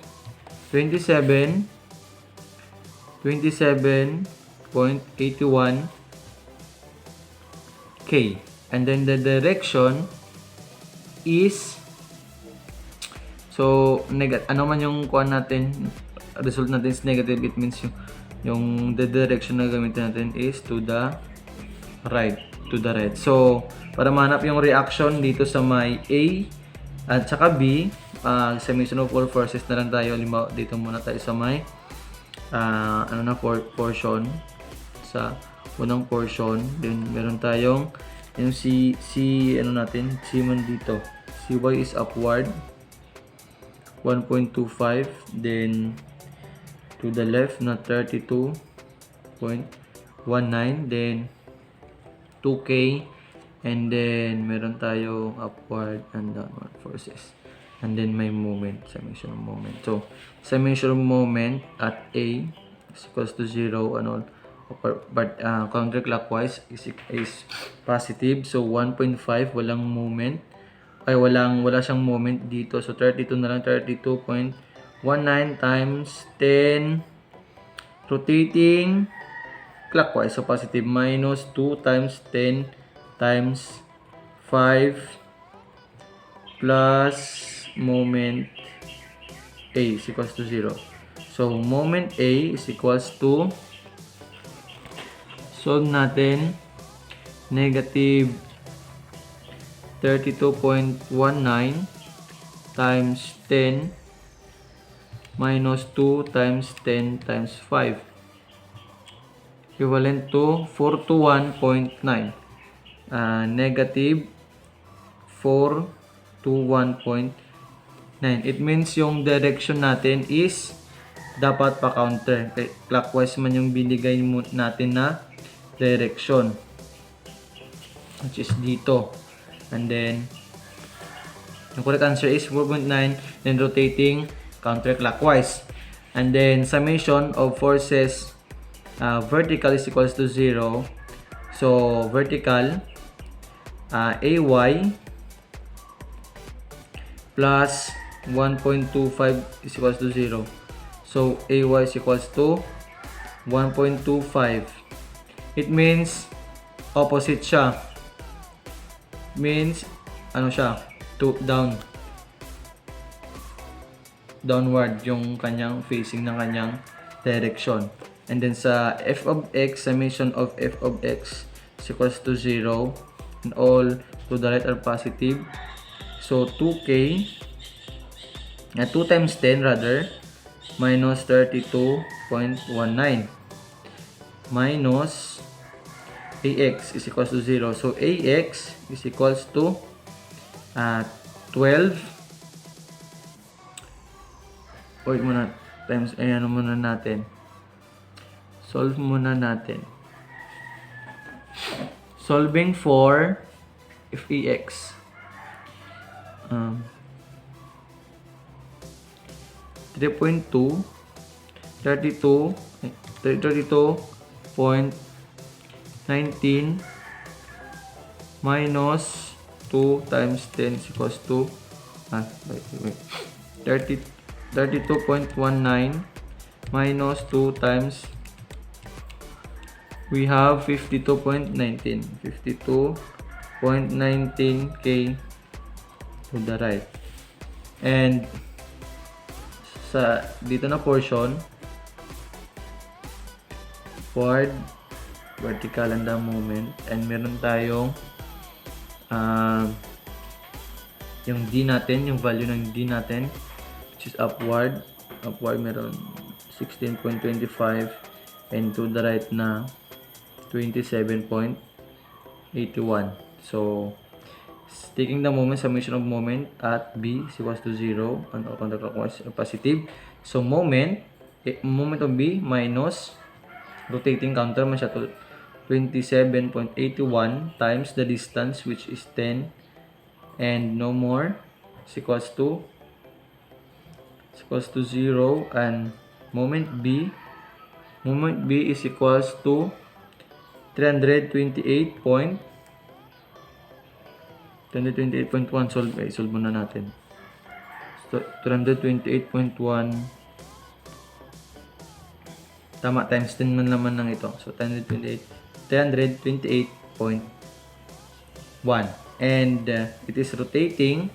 k, and then the direction is so ano man yung kuha natin, result natin is negative. It means yung the direction na gamitin natin is to the right. So para mahanap yung reaction dito sa may A at saka B, summation of all forces na lang tayo. Dito muna tayo sa may portion, sa unang portion. Then meron tayong yung C man dito. CY is upward 1.25, then to the left na 32.19, then 2k, and then meron tayo upward and downward forces, and then may moment, summation of moment. So summation of moment at A is equals to 0 and all, but counterclockwise is positive. So 1.5 walang moment, wala siyang moment dito. So 32 na lang, 32.19 times 10 rotating clockwise, so positive, minus 2 times 10 times 5 plus moment A is equals to 0. So moment A is equals to, solve natin, negative 32.19 times 10 minus 2 times 10 times 5, equivalent to 421.9. Negative 421.9. It means yung direction natin is dapat pa counter. Clockwise man yung binigay natin na direction, which is dito. And then the correct answer is 4.9, then rotating counterclockwise. And then summation of forces vertical is equals to 0. So vertical AY plus 1.25 is equals to 0. So AY is equals to 1.25. It means opposite siya. Means ano siya? Downward yung kanyang facing ng kanyang direction. And then sa f of x, summation of f of x is equals to 0, and all to the right are positive. So 2k, 2 times 10 rather, minus 32.19 minus ax is equals to 0. So ax is equals to 12. Wait muna, times, ayan muna natin. Solve muna natin. Solving for f(ax). 3.2, 32, 32.19 minus 2 times 10 is equals to wait. 30, 32.19 minus 2 times, we have 52.19 52.19k to the right. And sa dito na portion, forward, vertical and the moment, and meron tayong yung D natin, yung value ng D natin, which is upward meron 16.25, and to the right na 27.81. So taking the moment, summation of moment at B is equals to 0 and all counterclockwise positive. So moment of B minus rotating counter man siya to 27.81 times the distance, which is 10, and no more is equals to 0, and moment B is equals to 328.1. Solve muna natin. So 328.1 tama, times 10 man naman ng ito. So 328.1, and it is rotating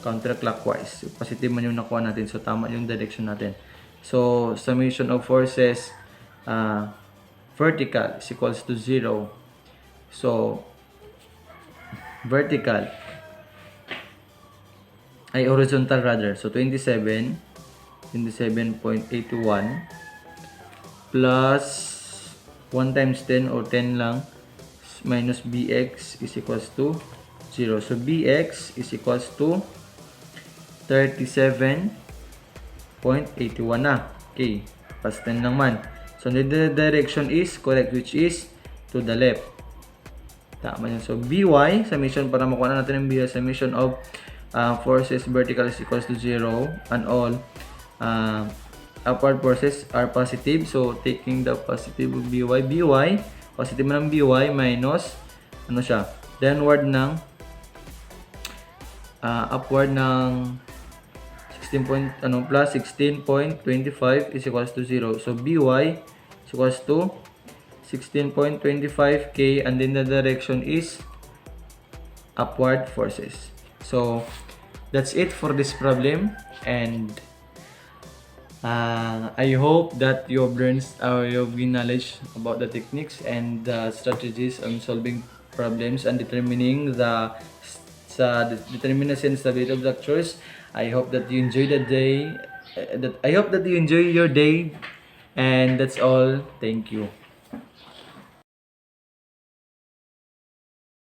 counterclockwise. So, positive man yung nakuha natin, so tama yung direction natin. So summation of forces vertical is equals to 0. So vertical ay horizontal rather. So 27.81 plus 1 times 10 or 10 lang minus bx is equals to 0. So bx is equals to 37.81 na. Okay, plus 10 lang man. So the direction is correct, which is to the left. Tama yun. So by summation, para makuha na natin ang by, summation of forces vertical is equals to 0, and all upward forces are positive. So taking the positive of by, positive ng by minus ano siya, downward ng upward ng 16 plus 16.25 is equals to 0. So by is equals to 16.25k, and then the direction is upward forces. So that's it for this problem, and I hope that you have learned you've gained knowledge about the techniques and the strategies on solving problems and determining the determination and stability of structures. I hope that you enjoy the day. I hope that you enjoy your day, and that's all. Thank you.